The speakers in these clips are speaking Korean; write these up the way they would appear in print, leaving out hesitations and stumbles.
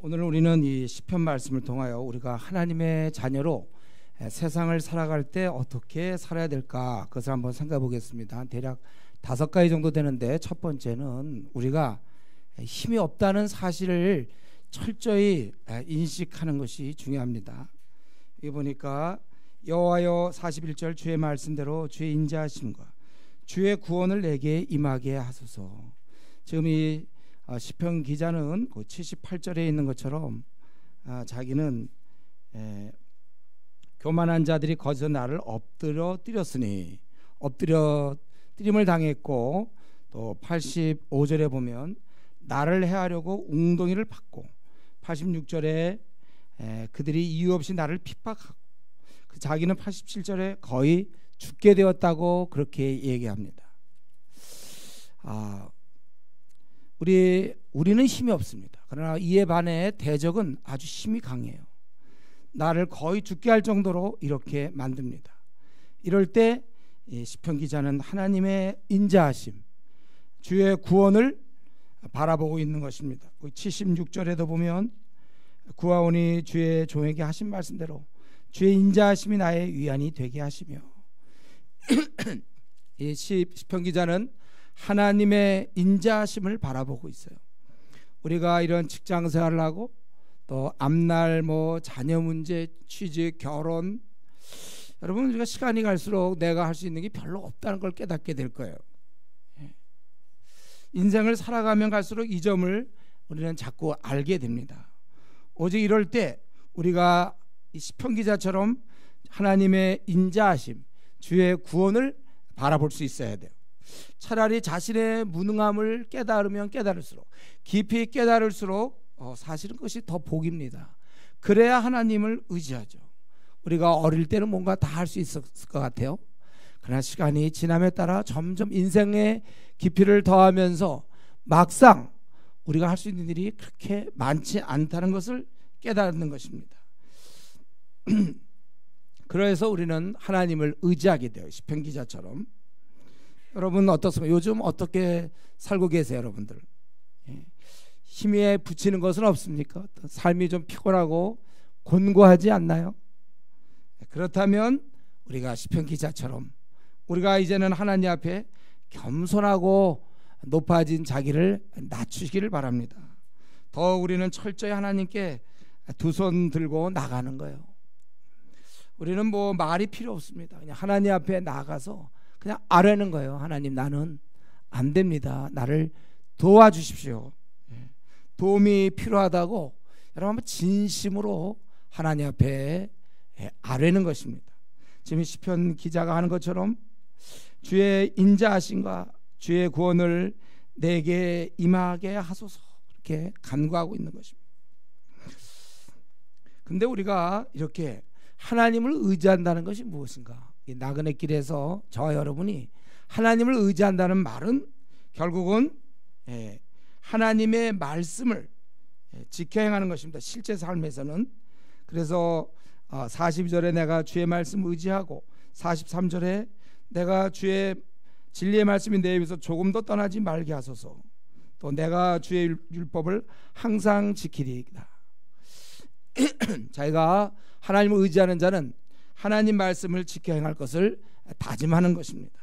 오늘 우리는 이 시편 말씀을 통하여 우리가 하나님의 자녀로 세상을 살아갈 때 어떻게 살아야 될까, 그것을 한번 생각해 보겠습니다. 대략 5가지 정도 되는데, 첫 번째는 우리가 힘이 없다는 사실을 철저히 인식하는 것이 중요합니다. 여기 보니까 여호와여 41절 주의 말씀대로 주의 인자하심과 주의 구원을 내게 임하게 하소서. 지금 이 시편 기자는 그 78절에 있는 것처럼 자기는 교만한 자들이 거기서 나를 엎드려 뛰렸으니, 엎드려 뛰림을 당했고, 또 85절에 보면 나를 해하려고 웅덩이를 팠고, 86절에 그들이 이유 없이 나를 핍박하고, 자기는 87절에 거의 죽게 되었다고 그렇게 얘기합니다. 우리는 힘이 없습니다. 그러나 이에 반해 대적은 아주 힘이 강해요. 나를 거의 죽게 할 정도로 이렇게 만듭니다. 이럴 때 시편 기자는 하나님의 인자하심, 주의 구원을 바라보고 있는 것입니다. 76절에도 보면 구하오니 주의 종에게 하신 말씀대로 주의 인자하심이 나의 위안이 되게 하시며, 이 시편 기자는 하나님의 인자하심을 바라보고 있어요. 우리가 이런 직장 생활을 하고 또 앞날 자녀 문제, 취직, 결혼, 여러분 우리가 시간이 갈수록 내가 할 수 있는 게 별로 없다는 걸 깨닫게 될 거예요. 인생을 살아가면 갈수록 이 점을 우리는 자꾸 알게 됩니다. 오직 이럴 때 우리가 이 시편 기자처럼 하나님의 인자하심, 주의 구원을 바라볼 수 있어야 돼요. 차라리 자신의 무능함을 깨달으면 깨달을수록, 깊이 깨달을수록 사실은 그것이 더 복입니다. 그래야 하나님을 의지하죠. 우리가 어릴 때는 뭔가 다 할 수 있었을 것 같아요. 그러나 시간이 지남에 따라 점점 인생의 깊이를 더하면서 막상 우리가 할 수 있는 일이 그렇게 많지 않다는 것을 깨닫는 것입니다. 그래서 우리는 하나님을 의지하게 돼요. 시편 기자처럼. 여러분 어떻습니까? 요즘 어떻게 살고 계세요, 여러분들? 힘에 부치는 것은 없습니까? 삶이 좀 피곤하고 곤고하지 않나요? 그렇다면 우리가 시편 기자처럼 우리가 이제는 하나님 앞에 겸손하고 높아진 자기를 낮추시기를 바랍니다. 더 우리는 철저히 하나님께 두 손 들고 나가는 거예요. 우리는 말이 필요 없습니다. 그냥 하나님 앞에 나가서 그냥 아뢰는 거예요. 하나님, 나는 안 됩니다. 나를 도와주십시오. 도움이 필요하다고 여러분 한번 진심으로 하나님 앞에 아뢰는 것입니다. 지금 시편 기자가 하는 것처럼 주의 인자하심과 주의 구원을 내게 임하게 하소서, 이렇게 간구하고 있는 것입니다. 근데 우리가 이렇게 하나님을 의지한다는 것이 무엇인가? 이 나그네 길에서 저와 여러분이 하나님을 의지한다는 말은 결국은 하나님의 말씀을 지켜 행하는 것입니다. 실제 삶에서는. 그래서 42절에 내가 주의 말씀을 의지하고, 43절에 내가 주의 진리의 말씀이 내 입에서 조금도 떠나지 말게 하소서, 또 내가 주의 율법을 항상 지키리이다. 자기가 하나님을 의지하는 자는 하나님 말씀을 지켜 행할 것을 다짐하는 것입니다.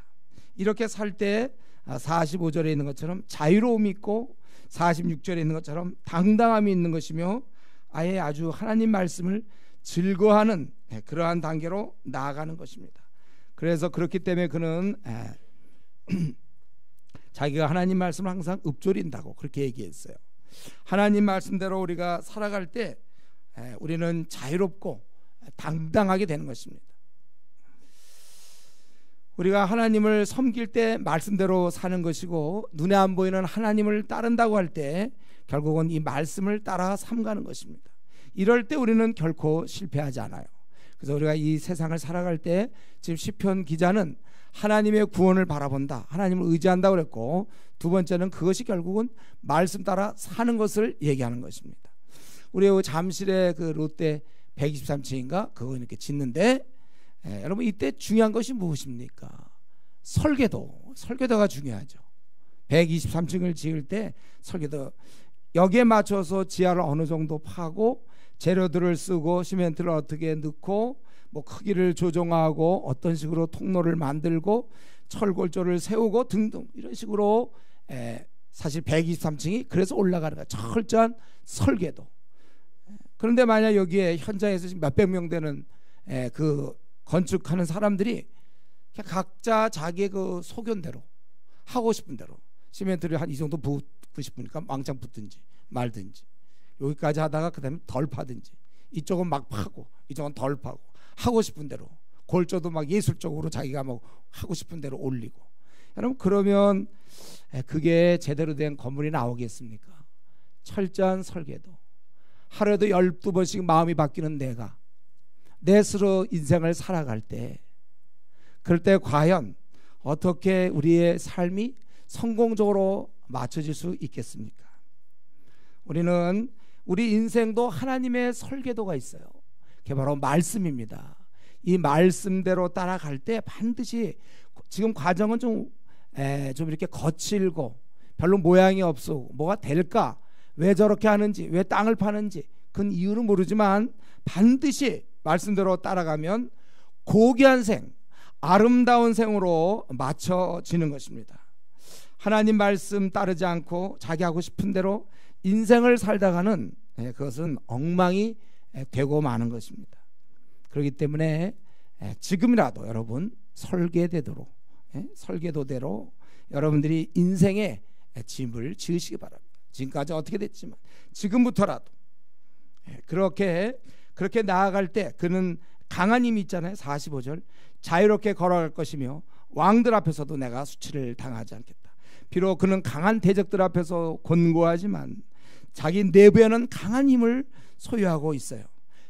이렇게 살 때 45절에 있는 것처럼 자유로움이 있고, 46절에 있는 것처럼 당당함이 있는 것이며, 아예 아주 하나님 말씀을 즐거워하는 그러한 단계로 나아가는 것입니다. 그래서 그렇기 때문에 그는 자기가 하나님 말씀을 항상 읊조린다고 그렇게 얘기했어요. 하나님 말씀대로 우리가 살아갈 때 우리는 자유롭고 당당하게 되는 것입니다. 우리가 하나님을 섬길 때 말씀대로 사는 것이고, 눈에 안 보이는 하나님을 따른다고 할 때 결국은 이 말씀을 따라 삼가는 것입니다. 이럴 때 우리는 결코 실패하지 않아요. 그래서 우리가 이 세상을 살아갈 때 지금 시편 기자는 하나님의 구원을 바라본다, 하나님을 의지한다고 그랬고, 두 번째는 그것이 결국은 말씀 따라 사는 것을 얘기하는 것입니다. 우리 잠실의 그 롯데 123층인가 그거 이렇게 짓는데, 여러분 이때 중요한 것이 무엇입니까? 설계도가 중요하죠. 123층을 지을 때 설계도, 여기에 맞춰서 지하를 어느 정도 파고 재료들을 쓰고 시멘트를 어떻게 넣고 뭐 크기를 조정하고 어떤 식으로 통로를 만들고 철골조를 세우고 등등 이런 식으로 사실 123층이 그래서 올라가는 거야. 철저한 설계도. 그런데 만약 여기에 현장에서 지금 몇백 명 되는 그 건축하는 사람들이 그냥 각자 자기의 그 소견대로 하고 싶은 대로 시멘트를 한 이 정도 붓고 싶으니까 왕창 붓든지 말든지 여기까지 하다가 그 다음에 덜 파든지 이쪽은 막 파고 이쪽은 덜 파고 하고 싶은 대로 골조도 막 예술적으로 자기가 뭐 하고 싶은 대로 올리고. 여러분 그러면 그게 제대로 된 건물이 나오겠습니까? 철저한 설계도. 하루에도 12번씩 마음이 바뀌는 내가 내 스스로 인생을 살아갈 때 그럴 때 과연 어떻게 우리의 삶이 성공적으로 맞춰질 수 있겠습니까? 우리는 우리 인생도 하나님의 설계도가 있어요. 그게 바로 말씀입니다. 이 말씀대로 따라갈 때 반드시 지금 과정은 좀 이렇게 거칠고 별로 모양이 없어 뭐가 될까? 왜 저렇게 하는지 왜 땅을 파는지 그 이유는 모르지만 반드시 말씀대로 따라가면 고귀한 생 아름다운 생으로 맞춰지는 것입니다. 하나님 말씀 따르지 않고 자기 하고 싶은 대로 인생을 살다가는 그것은 엉망이 되고 마는 것입니다. 그렇기 때문에 지금이라도 여러분 설계대로 설계도대로 여러분들이 인생의 짐을 지으시기 바랍니다. 지금까지 어떻게 됐지만 지금부터라도 그렇게 나아갈 때 그는 강한 힘이 있잖아요. 45절 자유롭게 걸어갈 것이며 왕들 앞에서도 내가 수치를 당하지 않겠다. 비록 그는 강한 대적들 앞에서 곤고하지만 자기 내부에는 강한 힘을 소유하고 있어요.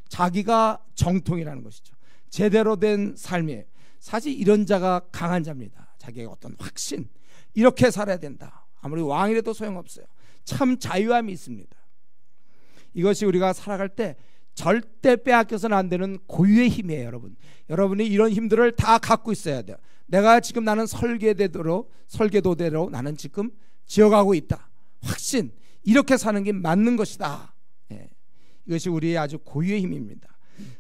자기가 정통이라는 것이죠. 제대로 된 삶이에요. 사실 이런 자가 강한 자입니다. 자기의 어떤 확신 이렇게 살아야 된다. 아무리 왕이라도 소용없어요. 참 자유함이 있습니다. 이것이 우리가 살아갈 때 절대 빼앗겨서는 안 되는 고유의 힘이에요. 여러분이 이런 힘들을 다 갖고 있어야 돼요. 내가 지금 나는 설계도대로 나는 지금 지어가고 있다. 확신 이렇게 사는 게 맞는 것이다. 이것이 우리의 아주 고유의 힘입니다.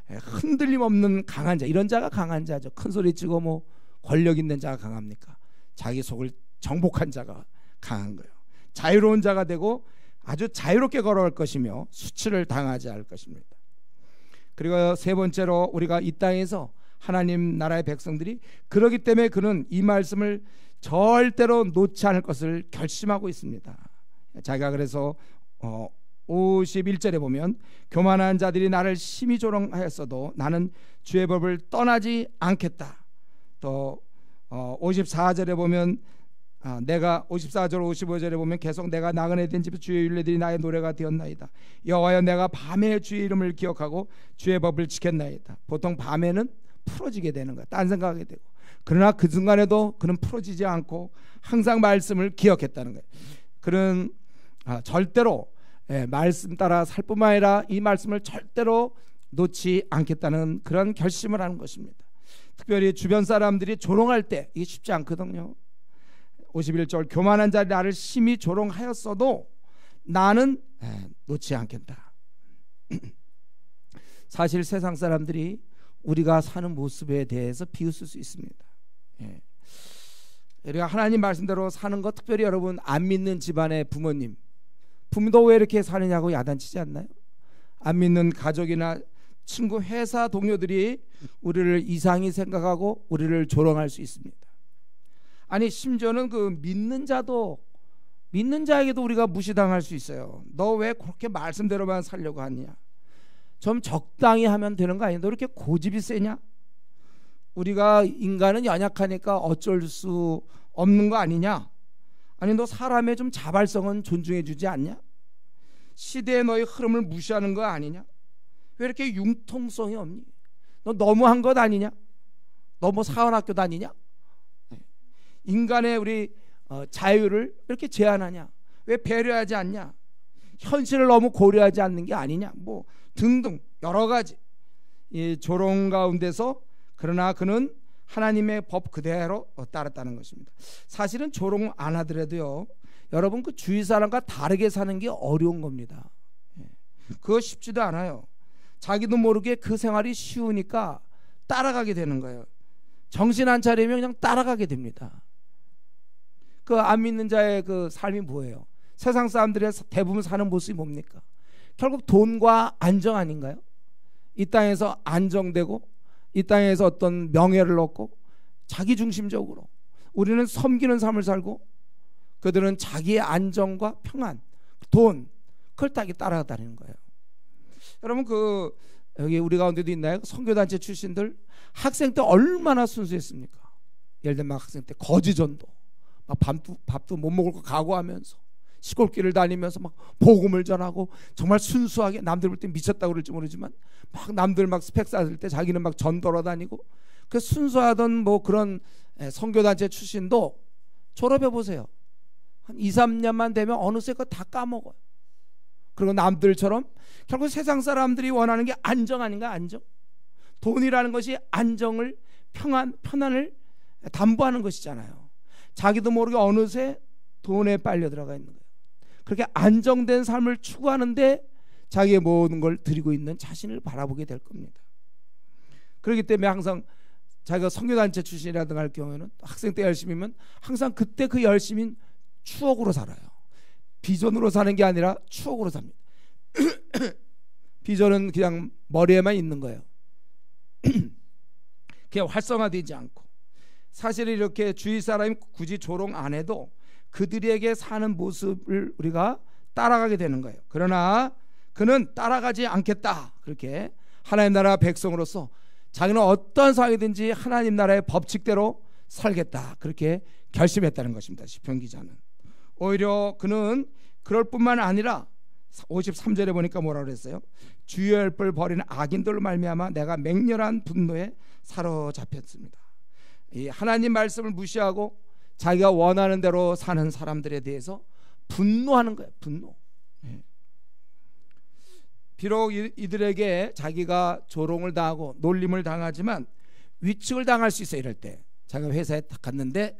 흔들림 없는 강한 자 이런 자가 강한 자죠. 큰 소리 치고 뭐 권력 있는 자가 강합니까? 자기 속을 정복한 자가 강한 거예요. 자유로운 자가 되고 아주 자유롭게 걸어갈 것이며 수치를 당하지 않을 것입니다. 그리고 세 번째로 우리가 이 땅에서 하나님 나라의 백성들이 그러기 때문에 그는 이 말씀을 절대로 놓지 않을 것을 결심하고 있습니다. 자기가 그래서 51절에 보면 교만한 자들이 나를 심히 조롱하였어도 나는 주의 법을 떠나지 않겠다. 또 54절에 보면 내가 54절 55절에 보면 계속 내가 나그네 된 집에 주의 율례들이 나의 노래가 되었나이다. 여호와여 내가 밤에 주의 이름을 기억하고 주의 법을 지켰나이다. 보통 밤에는 풀어지게 되는 거야. 딴 생각하게 되고. 그러나 그 순간에도 그는 풀어지지 않고 항상 말씀을 기억했다는 거예요. 그는 절대로 말씀 따라 살 뿐만 아니라 이 말씀을 절대로 놓지 않겠다는 그런 결심을 하는 것입니다. 특별히 주변 사람들이 조롱할 때 이게 쉽지 않거든요. 51절 교만한 자들이 나를 심히 조롱하였어도 나는 놓지 않겠다. 사실 세상 사람들이 우리가 사는 모습에 대해서 비웃을 수 있습니다. 우리가 하나님 말씀대로 사는 것 특별히 여러분 안 믿는 집안의 부모도 왜 이렇게 사느냐고 야단치지 않나요? 안 믿는 가족이나 친구 회사 동료들이 우리를 이상히 생각하고 우리를 조롱할 수 있습니다. 아니 심지어는 그 믿는 자에게도 우리가 무시당할 수 있어요. 너 왜 그렇게 말씀대로만 살려고 하냐? 좀 적당히 하면 되는 거 아니야? 너 이렇게 고집이 세냐? 우리가 인간은 연약하니까 어쩔 수 없는 거 아니냐? 아니 너 사람의 좀 자발성은 존중해 주지 않냐? 시대의 너의 흐름을 무시하는 거 아니냐? 왜 이렇게 융통성이 없니? 너 너무한 것 아니냐? 너 뭐 사관학교 다니냐? 인간의 우리 자유를 이렇게 제한하냐? 왜 배려하지 않냐? 현실을 너무 고려하지 않는 게 아니냐? 뭐 등등 여러 가지 이 조롱 가운데서 그러나 그는 하나님의 법 그대로 따랐다는 것입니다. 사실은 조롱 안 하더라도요 여러분 그 주위 사람과 다르게 사는 게 어려운 겁니다. 그거 쉽지도 않아요. 자기도 모르게 그 생활이 쉬우니까 따라가게 되는 거예요. 정신 안 차리면 그냥 따라가게 됩니다. 그 안 믿는 자의 그 삶이 뭐예요? 세상 사람들의 대부분 사는 모습이 뭡니까? 결국 돈과 안정 아닌가요? 이 땅에서 안정되고 이 땅에서 어떤 명예를 얻고 자기 중심적으로 우리는 섬기는 삶을 살고 그들은 자기의 안정과 평안, 돈, 그걸 따라다니는 거예요. 여러분 그 여기 우리 가운데도 있나요? 선교단체 출신들 학생 때 얼마나 순수했습니까? 예를 들면 학생 때 거지전도 막 밥도 못 먹을 거 각오하면서 시골길을 다니면서 막 복음을 전하고 정말 순수하게 남들 볼 때 미쳤다고 그럴지 모르지만 막 남들 막 스펙 쌓을 때 자기는 막 전도러 다니고 그 순수하던 뭐 그런 선교단체 출신도 졸업해 보세요. 한 2, 3년만 되면 어느새 그거 다 까먹어요. 그리고 남들처럼 결국 세상 사람들이 원하는 게 안정 아닌가? 안정. 돈이라는 것이 안정을 편안을 담보하는 것이잖아요. 자기도 모르게 어느새 돈에 빨려 들어가 있는 거예요. 그렇게 안정된 삶을 추구하는데 자기의 모든 걸 드리고 있는 자신을 바라보게 될 겁니다. 그렇기 때문에 항상 자기가 선교단체 출신이라든가 할 경우에는 학생 때 열심히면 항상 그때 그 열심인 추억으로 살아요. 비전으로 사는 게 아니라 추억으로 삽니다. 비전은 그냥 머리에만 있는 거예요. 그냥 활성화되지 않고 사실 이렇게 주위 사람이 굳이 조롱 안 해도 그들에게 사는 모습을 우리가 따라가게 되는 거예요. 그러나 그는 따라가지 않겠다. 그렇게 하나님 나라 백성으로서 자기는 어떤 상황이든지 하나님 나라의 법칙대로 살겠다. 그렇게 결심했다는 것입니다. 시편 기자는. 오히려 그는 그럴 뿐만 아니라 53절에 보니까 뭐라고 그랬어요? 주의 율법을 버리는 악인들로 말미암아 내가 맹렬한 분노에 사로잡혔습니다. 이 하나님 말씀을 무시하고 자기가 원하는 대로 사는 사람들에 대해서 분노하는 거예요. 분노. 비록 이들에게 자기가 조롱을 당하고 놀림을 당하지만 위축을 당할 수 있어요. 이럴 때 자기가 회사에 딱 갔는데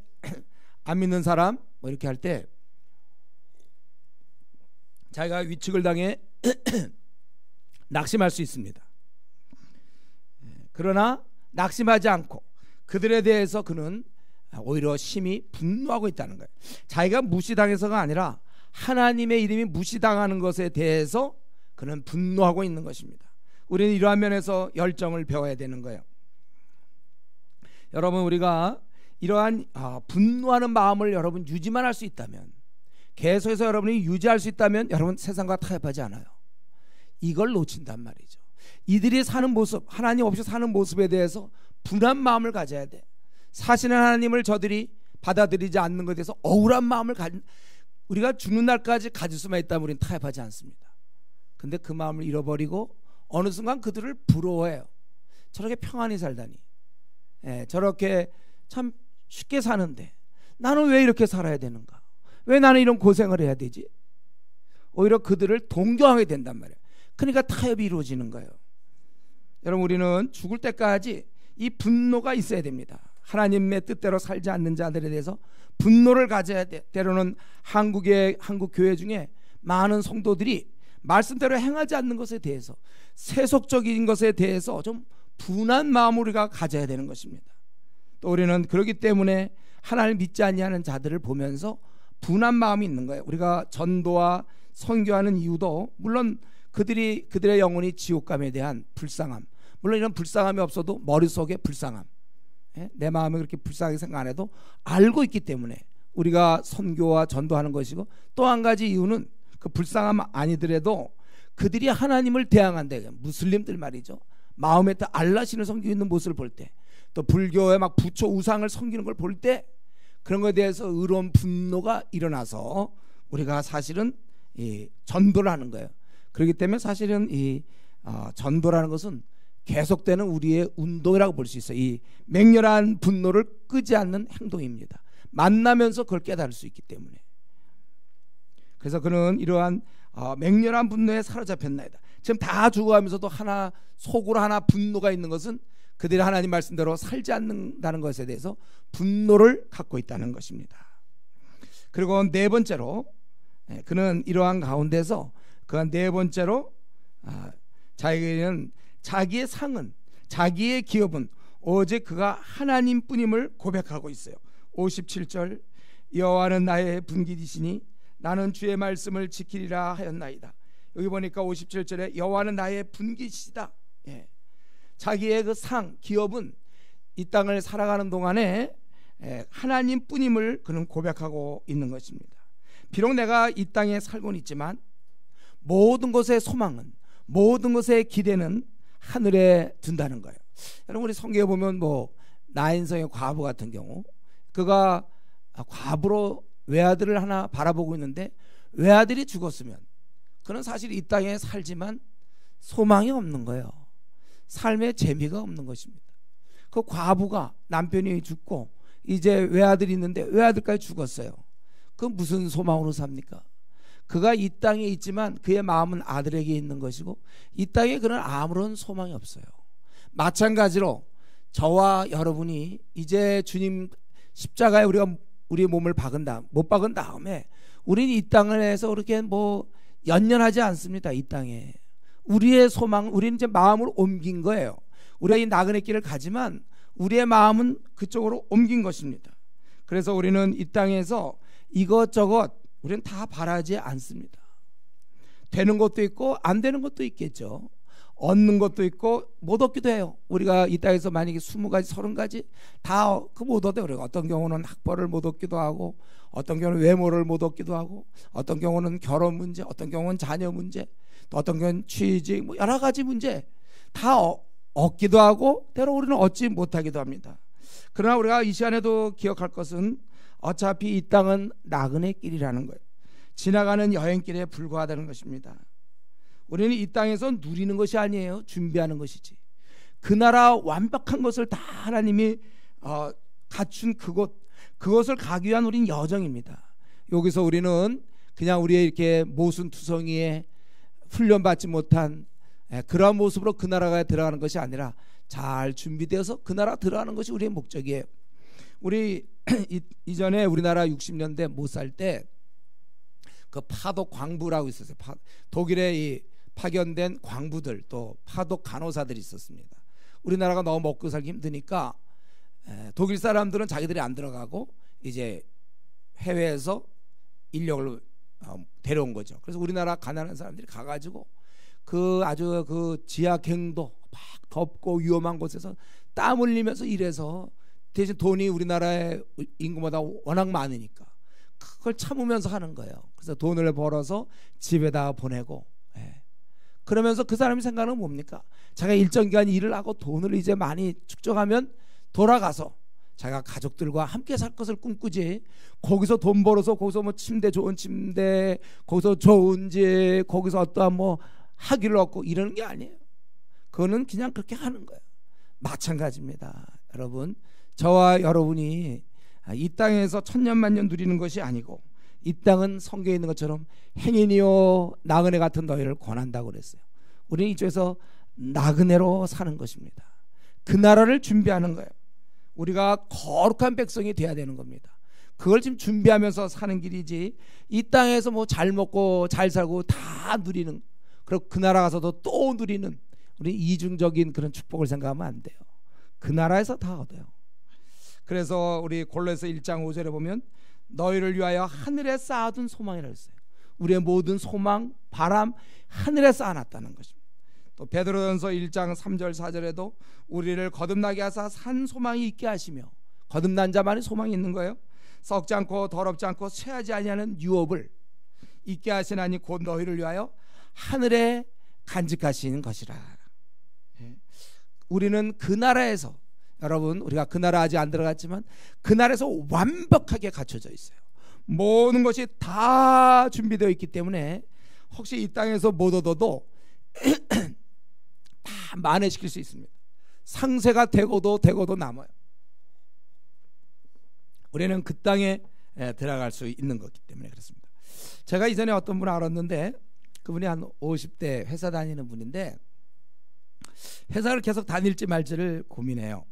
안 믿는 사람 뭐 이렇게 할 때 자기가 위축을 당해 낙심할 수 있습니다. 그러나 낙심하지 않고 그들에 대해서 그는 오히려 심히 분노하고 있다는 거예요. 자기가 무시당해서가 아니라 하나님의 이름이 무시당하는 것에 대해서 그는 분노하고 있는 것입니다. 우리는 이러한 면에서 열정을 배워야 되는 거예요. 여러분 우리가 이러한 분노하는 마음을 여러분 유지만 할 수 있다면 계속해서 여러분이 유지할 수 있다면 여러분 세상과 타협하지 않아요. 이걸 놓친단 말이죠. 이들이 사는 모습 하나님 없이 사는 모습에 대해서 분한 마음을 가져야 돼. 사실은 하나님을 저들이 받아들이지 않는 것에 대해서 억울한 마음을 우리가 죽는 날까지 가질 수만 있다면 우리는 타협하지 않습니다. 근데 그 마음을 잃어버리고 어느 순간 그들을 부러워해요. 저렇게 평안히 살다니 저렇게 참 쉽게 사는데 나는 왜 이렇게 살아야 되는가? 왜 나는 이런 고생을 해야 되지? 오히려 그들을 동경하게 된단 말이에요. 그러니까 타협이 이루어지는 거예요. 여러분 우리는 죽을 때까지 이 분노가 있어야 됩니다. 하나님의 뜻대로 살지 않는 자들에 대해서 분노를 가져야 돼. 때로는 한국 교회 중에 많은 성도들이 말씀대로 행하지 않는 것에 대해서 세속적인 것에 대해서 좀 분한 마음을 우리가 가져야 되는 것입니다. 또 우리는 그렇기 때문에 하나님을 믿지 아니하는 자들을 보면서 분한 마음이 있는 거예요. 우리가 전도와 선교하는 이유도 물론 그들의 영혼이 지옥감에 대한 불쌍함, 물론 이런 불쌍함이 없어도 머릿속에 불쌍함, 내 마음에 그렇게 불쌍하게 생각 안 해도 알고 있기 때문에 우리가 선교와 전도하는 것이고, 또 한 가지 이유는 그 불쌍함 아니더라도 그들이 하나님을 대항한다. 무슬림들 말이죠. 마음에 또 알라신을 섬기고 있는 모습을 볼 때, 또 불교의 막 부처 우상을 섬기는 걸 볼 때 그런 것에 대해서 의로운 분노가 일어나서 우리가 사실은 전도를 하는 거예요. 그렇기 때문에 사실은 전도라는 것은 계속되는 우리의 운동이라고 볼 수 있어요. 이 맹렬한 분노를 끄지 않는 행동입니다. 만나면서 그걸 깨달을 수 있기 때문에. 그래서 그는 이러한 맹렬한 분노에 사로잡혔나이다. 지금 다 죽어가면서도 속으로 하나 분노가 있는 것은 그들이 하나님 말씀대로 살지 않는다는 것에 대해서 분노를 갖고 있다는 것입니다. 그리고 네 번째로 그는 이러한 가운데서 그가 네 번째로 자기는 자기의 상은 자기의 기업은 오직 그가 하나님뿐임을 고백하고 있어요. 57절 여호와는 나의 분깃이시니 나는 주의 말씀을 지키리라 하였나이다. 여기 보니까 57절에 여호와는 나의 분깃이시다. 자기의 그 상 기업은 이 땅을 살아가는 동안에 하나님뿐임을 그는 고백하고 있는 것입니다. 비록 내가 이 땅에 살고는 있지만 모든 것의 소망은 모든 것의 기대는 하늘에 둔다는 거예요. 여러분 우리 성경에 보면 뭐 나인성의 과부 같은 경우 그가 과부로 외아들을 하나 바라보고 있는데 외아들이 죽었으면 그는 사실 이 땅에 살지만 소망이 없는 거예요. 삶에 재미가 없는 것입니다. 그 과부가 남편이 죽고 이제 외아들이 있는데 외아들까지 죽었어요. 그 무슨 소망으로 삽니까? 그가 이 땅에 있지만 그의 마음은 아들에게 있는 것이고 이 땅에 그는 아무런 소망이 없어요. 마찬가지로 저와 여러분이 이제 주님 십자가에 우리가 우리의 몸을 못 박은 다음에 우리는 이 땅에서 그렇게 뭐 연연하지 않습니다. 이 땅에 우리의 소망, 우리는 이제 마음을 옮긴 거예요. 우리가 이 나그네 길을 가지만 우리의 마음은 그쪽으로 옮긴 것입니다. 그래서 우리는 이 땅에서 이것저것 우리는 다 바라지 않습니다. 되는 것도 있고 안 되는 것도 있겠죠. 얻는 것도 있고 못 얻기도 해요. 우리가 이 땅에서 만약에 20가지 30가지 다 그 못 얻어요. 우리가 어떤 경우는 학벌을 못 얻기도 하고 어떤 경우는 외모를 못 얻기도 하고 어떤 경우는 결혼 문제, 어떤 경우는 자녀 문제, 또 어떤 경우는 취직, 뭐 여러 가지 문제 다 얻기도 하고 때로 우리는 얻지 못하기도 합니다. 그러나 우리가 이 시간에도 기억할 것은 어차피 이 땅은 나그네 길이라는 거예요. 지나가는 여행길에 불과하다는 것입니다. 우리는 이 땅에서 누리는 것이 아니에요. 준비하는 것이지. 그 나라 완벽한 것을 다 하나님이 갖춘 그것을 가기 위한 우린 여정입니다. 여기서 우리는 그냥 우리의 이렇게 모순투성이에 훈련받지 못한 그러한 모습으로 그 나라가 들어가는 것이 아니라 잘 준비되어서 그 나라 들어가는 것이 우리의 목적이에요. 우리 이전에 우리나라 60년대 못 살 때 그 파독 광부라고 있었어요. 독일에 이 파견된 광부들 또 파독 간호사들이 있었습니다. 우리나라가 너무 먹고 살기 힘드니까 독일 사람들은 자기들이 안 들어가고 이제 해외에서 인력을 데려온 거죠. 그래서 우리나라 가난한 사람들이 가가지고 그 아주 그 지하갱도 막 덥고 위험한 곳에서 땀 흘리면서 일해서 대신 돈이 우리나라의 인구보다 워낙 많으니까 그걸 참으면서 하는 거예요. 그래서 돈을 벌어서 집에다 보내고 그러면서 그 사람이 생각은 뭡니까? 자기가 일정 기간 일을 하고 돈을 이제 많이 축적하면 돌아가서 자기가 가족들과 함께 살 것을 꿈꾸지 거기서 돈 벌어서 거기서 뭐 침대 좋은 침대 거기서 좋은 집 거기서 어떠한 뭐 학위를 얻고 이러는 게 아니에요. 그거는 그냥 그렇게 하는 거예요. 마찬가지입니다. 여러분 저와 여러분이 이 땅에서 천년만년 누리는 것이 아니고 이 땅은 성경에 있는 것처럼 행인이요 나그네 같은 너희를 권한다고 그랬어요. 우리는 이쪽에서 나그네로 사는 것입니다. 그 나라를 준비하는 거예요. 우리가 거룩한 백성이 돼야 되는 겁니다. 그걸 지금 준비하면서 사는 길이지 이 땅에서 뭐 잘 먹고 잘 살고 다 누리는 그리고 그 나라 가서도 또 누리는 우리 이중적인 그런 축복을 생각하면 안 돼요. 그 나라에서 다 얻어요. 그래서 우리 골로새 1장 5절에 보면 너희를 위하여 하늘에 쌓아둔 소망이라고 했어요. 우리의 모든 소망, 바람 하늘에 쌓아놨다는 것입니다. 또 베드로전서 1장 3절 4절에도 우리를 거듭나게 하사 산 소망이 있게 하시며 거듭난 자만이 소망이 있는 거예요. 썩지 않고 더럽지 않고 쇠하지 아니하는 유업을 있게 하시나니 곧 너희를 위하여 하늘에 간직하시는 것이라. 우리는 그 나라에서 여러분 우리가 그 나라 아직 안 들어갔지만 그 나라에서 완벽하게 갖춰져 있어요. 모든 것이 다 준비되어 있기 때문에 혹시 이 땅에서 못 얻어도 다 만회시킬 수 있습니다. 상세가 되고도 남아요. 우리는 그 땅에 들어갈 수 있는 거기 때문에 그렇습니다. 제가 이전에 어떤 분을 알았는데 그분이 한 50대 회사 다니는 분인데 회사를 계속 다닐지 말지를 고민해요.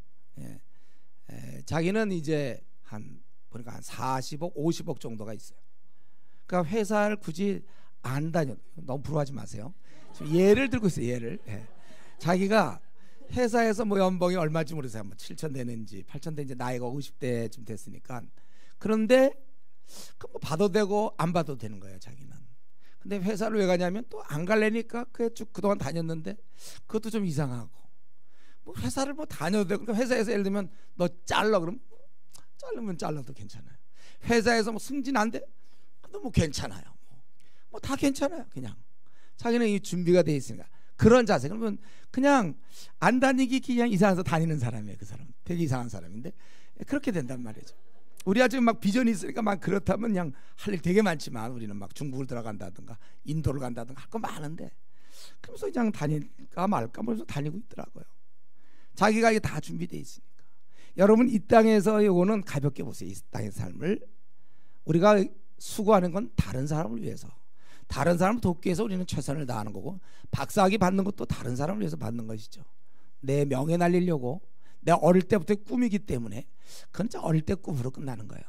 자기는 이제 한 보니까 한 40억, 50억 정도가 있어요. 그러니까 회사를 굳이 안 다녀도, 너무 부러워하지 마세요. 지금 예를 들고 있어요. 예를. 예. 자기가 회사에서 뭐 연봉이 얼마인지 모르세요. 뭐 7천 되는지 8천 되는지, 나이가 50대쯤 됐으니까. 그런데 뭐 봐도 되고 안 봐도 되는 거예요, 자기는. 근데 회사를 왜 가냐면 또 안 갈래니까 쭉 그동안 다녔는데 그것도 좀 이상하고, 뭐 회사를 뭐 다녀도 되고, 그러니까 회사에서 예를 들면 너 잘라 그러면 자르면 잘라도 괜찮아요. 회사에서 뭐 승진 안 돼? 그래도 뭐 괜찮아요. 뭐 다 괜찮아요. 그냥 자기는 이 준비가 돼 있으니까. 그런 자세. 그러면 그냥 안 다니기 그냥 이상해서 다니는 사람이에요. 그 사람 되게 이상한 사람인데 그렇게 된단 말이죠. 우리가 지금 막 비전이 있으니까 막 그렇다면 그냥 할 일 되게 많지만, 우리는 막 중국을 들어간다든가 인도를 간다든가 할 거 많은데, 그러면서 그냥 다닐까 말까 하면서 다니고 있더라고요. 자기가 이게 다 준비되어 있으니까. 여러분, 이 땅에서 요거는 가볍게 보세요. 이 땅의 삶을 우리가 수고하는 건 다른 사람을 위해서, 다른 사람을 돕기 위해서 우리는 최선을 다하는 거고, 박사학위 받는 것도 다른 사람을 위해서 받는 것이죠. 내 명예 날리려고, 내 어릴 때부터 꿈이기 때문에 그건 진짜 어릴 때 꿈으로 끝나는 거예요.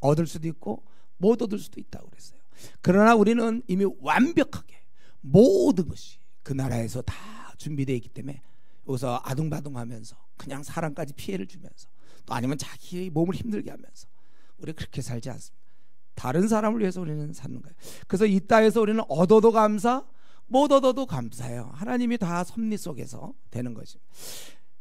얻을 수도 있고 못 얻을 수도 있다고 그랬어요. 그러나 우리는 이미 완벽하게 모든 것이 그 나라에서 다 준비되어 있기 때문에 여기서 아둥바둥하면서 그냥 사람까지 피해를 주면서, 또 아니면 자기 몸을 힘들게 하면서 우리 그렇게 살지 않습니다. 다른 사람을 위해서 우리는 사는 거예요. 그래서 이 땅에서 우리는 얻어도 감사, 못 얻어도 감사해요. 하나님이 다 섭리 속에서 되는 것입니다.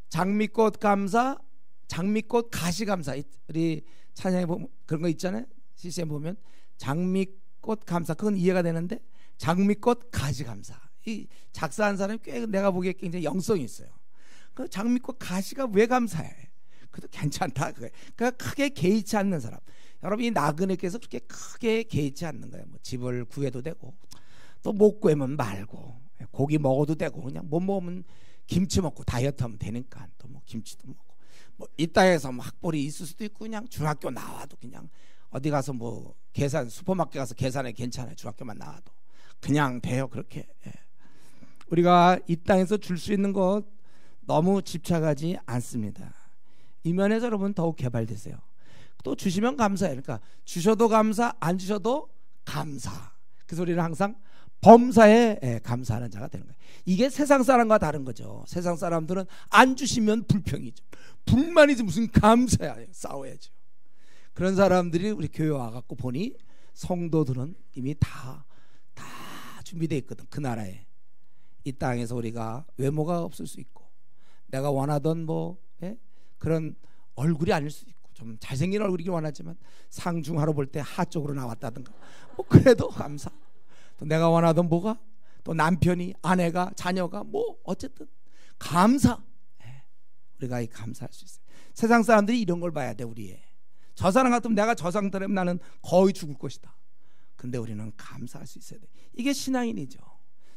장미꽃 감사, 장미꽃 가시 감사. 우리 찬양에 보면 그런 거 있잖아요. CCM 보면 장미꽃 감사, 그건 이해가 되는데 장미꽃 가시 감사, 이 작사한 사람이 꽤 내가 보기에 굉장히 영성이 있어요. 그 장미꽃 가시가 왜 감사해? 그래도 괜찮다. 그러니까 크게 개의치 않는 사람. 여러분, 이 나그네께서 그렇게 크게 개의치 않는 거예요. 뭐 집을 구해도 되고, 또 못 구하면 말고, 고기 먹어도 되고, 그냥 못 먹으면 김치 먹고 다이어트하면 되니까 또 뭐 김치도 먹고, 뭐 이 땅에서 뭐 학벌이 있을 수도 있고, 그냥 중학교 나와도 그냥 어디 가서 뭐 계산, 슈퍼마켓 가서 계산해 괜찮아요. 중학교만 나와도 그냥 돼요. 그렇게. 예. 우리가 이 땅에서 줄 수 있는 것 너무 집착하지 않습니다. 이 면에서 여러분 더욱 개발되세요. 또 주시면 감사해요. 그러니까 주셔도 감사, 안 주셔도 감사. 그래서 우리는 항상 범사에 감사하는 자가 되는 거예요. 이게 세상 사람과 다른 거죠. 세상 사람들은 안 주시면 불평이죠. 불만이지 무슨 감사야. 싸워야죠. 그런 사람들이 우리 교회 와갖고 보니 성도들은 이미 다 준비되어 있거든. 그 나라에. 이 땅에서 우리가 외모가 없을 수 있고, 내가 원하던 뭐 그런 얼굴이 아닐 수도 있고, 좀 잘생긴 얼굴이긴 원하지만 상중하러 볼 때 하 쪽으로 나왔다든가, 뭐 그래도 감사. 또 내가 원하던 뭐가, 또 남편이, 아내가, 자녀가 뭐 어쨌든 감사. 우리가 이 감사할 수 있어요. 세상 사람들이 이런 걸 봐야 돼. 우리의 저 사람 같으면, 내가 저 상태라면 나는 거의 죽을 것이다. 근데 우리는 감사할 수 있어야 돼. 이게 신앙인이죠.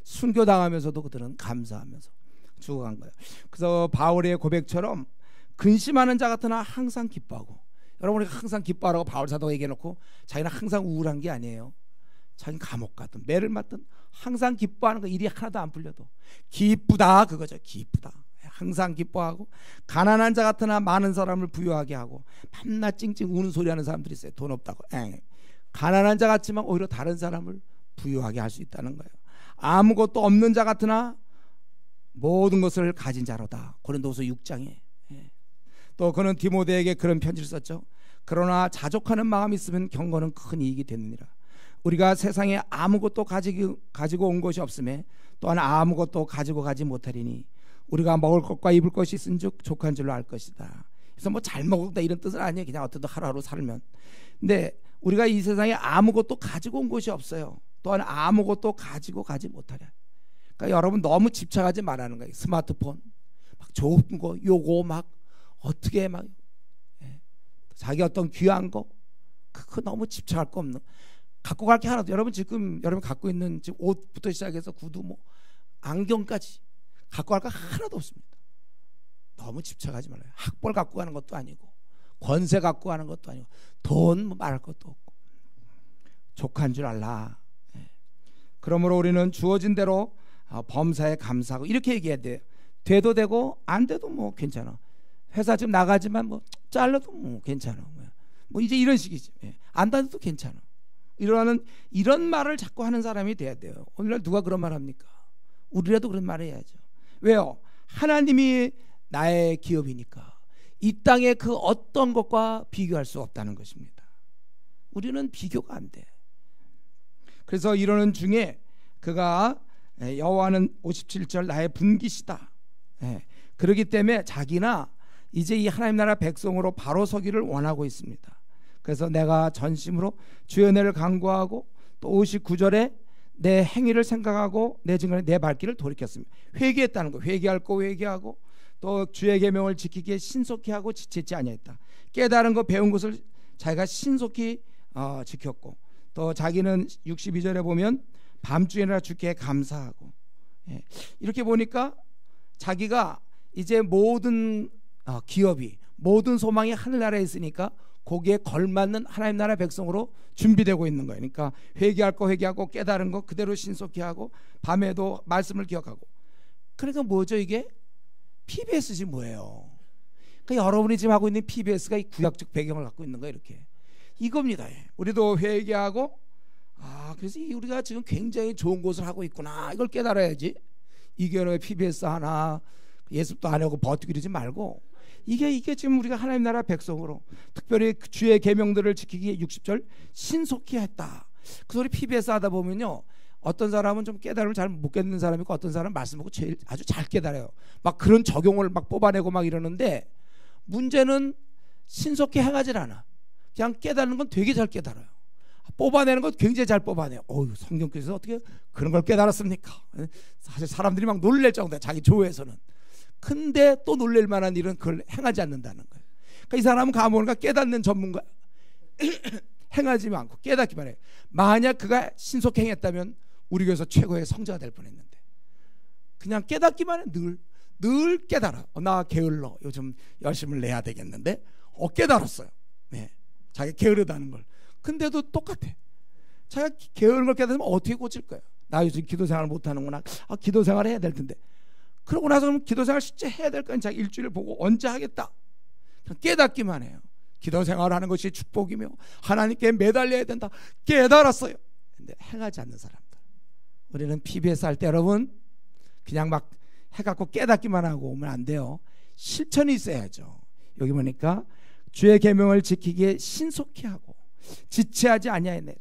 순교당하면서도 그들은 감사하면서 죽어간 거예요. 그래서 바울의 고백처럼 근심하는 자 같으나 항상 기뻐하고. 여러분, 우리가 항상 기뻐하라고 바울 사도가 얘기해놓고 자기는 항상 우울한 게 아니에요. 자기는 감옥 가든 매를 맞든 항상 기뻐하는 거, 일이 하나도 안 풀려도 기쁘다, 그거죠. 기쁘다. 항상 기뻐하고. 가난한 자 같으나 많은 사람을 부유하게 하고. 밤낮 찡찡 우는 소리 하는 사람들이 있어요. 돈 없다고. 가난한 자 같지만 오히려 다른 사람을 부유하게 할 수 있다는 거예요. 아무것도 없는 자 같으나 모든 것을 가진 자로다. 고린도후서 6장에. 또 그는 디모데에게 그런 편지를 썼죠. 그러나 자족하는 마음이 있으면 경건은 큰 이익이 되느니라. 우리가 세상에 아무것도 가지고 온 것이 없음에 또한 아무것도 가지고 가지 못하리니 우리가 먹을 것과 입을 것이 있은즉 족한 줄로 알 것이다. 그래서 뭐 잘 먹다 이런 뜻은 아니에요. 그냥 어떻게 하루하루 살면. 근데 우리가 이 세상에 아무것도 가지고 온 것이 없어요. 또한 아무것도 가지고 가지 못하랴. 그러니까 여러분 너무 집착하지 말라는 거예요. 스마트폰 막 좋은 거, 요거 막 어떻게 막 자기 어떤 귀한 거, 그거 너무 집착할 거 없는. 갖고 갈 게 하나도, 여러분 지금 여러분 갖고 있는 지금 옷부터 시작해서 구두, 뭐 안경까지 갖고 갈 거 하나도 없습니다. 너무 집착하지 말아요. 학벌 갖고 가는 것도 아니고, 권세 갖고 가는 것도 아니고, 돈 말할 것도 없고, 족한 줄 알라. 그러므로 우리는 주어진 대로 범사에 감사하고, 이렇게 얘기해야 돼요. 돼도 되고 안 돼도 뭐 괜찮아. 회사 지금 나가지만 뭐 잘라도 뭐 괜찮아. 뭐 이제 이런 식이지. 안 다녀도 괜찮아. 이런 말을 자꾸 하는 사람이 돼야 돼요. 오늘날 누가 그런 말 합니까? 우리라도 그런 말 해야죠. 왜요? 하나님이 나의 기업이니까 이 땅의 그 어떤 것과 비교할 수 없다는 것입니다. 우리는 비교가 안 돼. 그래서 이러는 중에 그가 여호와는 57절 나의 분기시다. 그렇기 때문에 자기나 이제 이 하나님 나라 백성으로 바로 서기를 원하고 있습니다. 그래서 내가 전심으로 주의 은혜를 간구하고 또 59절에 내 행위를 생각하고 내 증거에 내 발길을 돌이켰습니다. 회개했다는 거. 회개할 거 회개하고 또 주의 계명을 지키기에 신속히 하고 지체치 아니했다. 깨달은 거 배운 것을 자기가 신속히 지켰고 또 자기는 62절에 보면 밤중에나 주께 감사하고 이렇게 보니까 자기가 이제 모든 기업이 모든 소망이 하늘나라에 있으니까 거기에 걸맞는 하나님 나라 백성으로 준비되고 있는 거예요. 그러니까 회개할 거 회개하고 깨달은 거 그대로 신속히 하고 밤에도 말씀을 기억하고. 그러니까 뭐죠 이게? PBS지 뭐예요. 그러니까 여러분이 지금 하고 있는 PBS가 이 구약적 배경을 갖고 있는 거예요. 이렇게 이겁니다. 우리도 회개하고 그래서 우리가 지금 굉장히 좋은 곳을 하고 있구나 이걸 깨달아야지. 이교회 PBS 하나 예습도 안 하고 버티고 이러지 말고 이게 지금 우리가 하나님 나라 백성으로 특별히 주의 계명들을 지키기에 60절 신속히 했다. 그 소리 PBS 하다 보면요 어떤 사람은 좀 깨달음을 잘 못 깨닫는 사람이 있고 어떤 사람은 말씀 보고 아주 잘 깨달아요. 막 그런 적용을 막 뽑아내고 막 이러는데 문제는 신속히 행하질 않아. 그냥 깨닫는 건 되게 잘 깨달아요. 뽑아내는 건 굉장히 잘 뽑아내요. 성경께서 어떻게 그런 걸 깨달았습니까? 사실 사람들이 막 놀랄 정도야 자기 조회에서는. 근데 또 놀랄 만한 일은 그걸 행하지 않는다는 거예요. 그러니까 이 사람은 가보니까 깨닫는 전문가 행하지 않고 깨닫기만 해요. 만약 그가 신속히 행했다면 우리 교회에서 최고의 성자가 될 뻔했는데 그냥 깨닫기만 해. 늘 깨달아. 나 게을러. 요즘 열심을 내야 되겠는데 깨달았어요. 자기 게으르다는 걸. 근데도 똑같아. 자기가 게으른 걸 깨달으면 어떻게 고칠 거예요? 나 요즘 기도생활 못하는구나. 기도생활 해야 될 텐데. 그러고 나서 그럼 기도생활 실제 해야 될 거니 자기 일주일 보고 언제 하겠다. 그냥 깨닫기만 해요. 기도생활하는 것이 축복이며 하나님께 매달려야 된다. 깨달았어요. 근데 행하지 않는 사람들. 우리는 PBS 할 때 여러분 그냥 막 해갖고 깨닫기만 하고 오면 안 돼요. 실천이 있어야죠. 여기 보니까 주의 계명을 지키기에 신속히 하고 지체하지 아니하였느니라.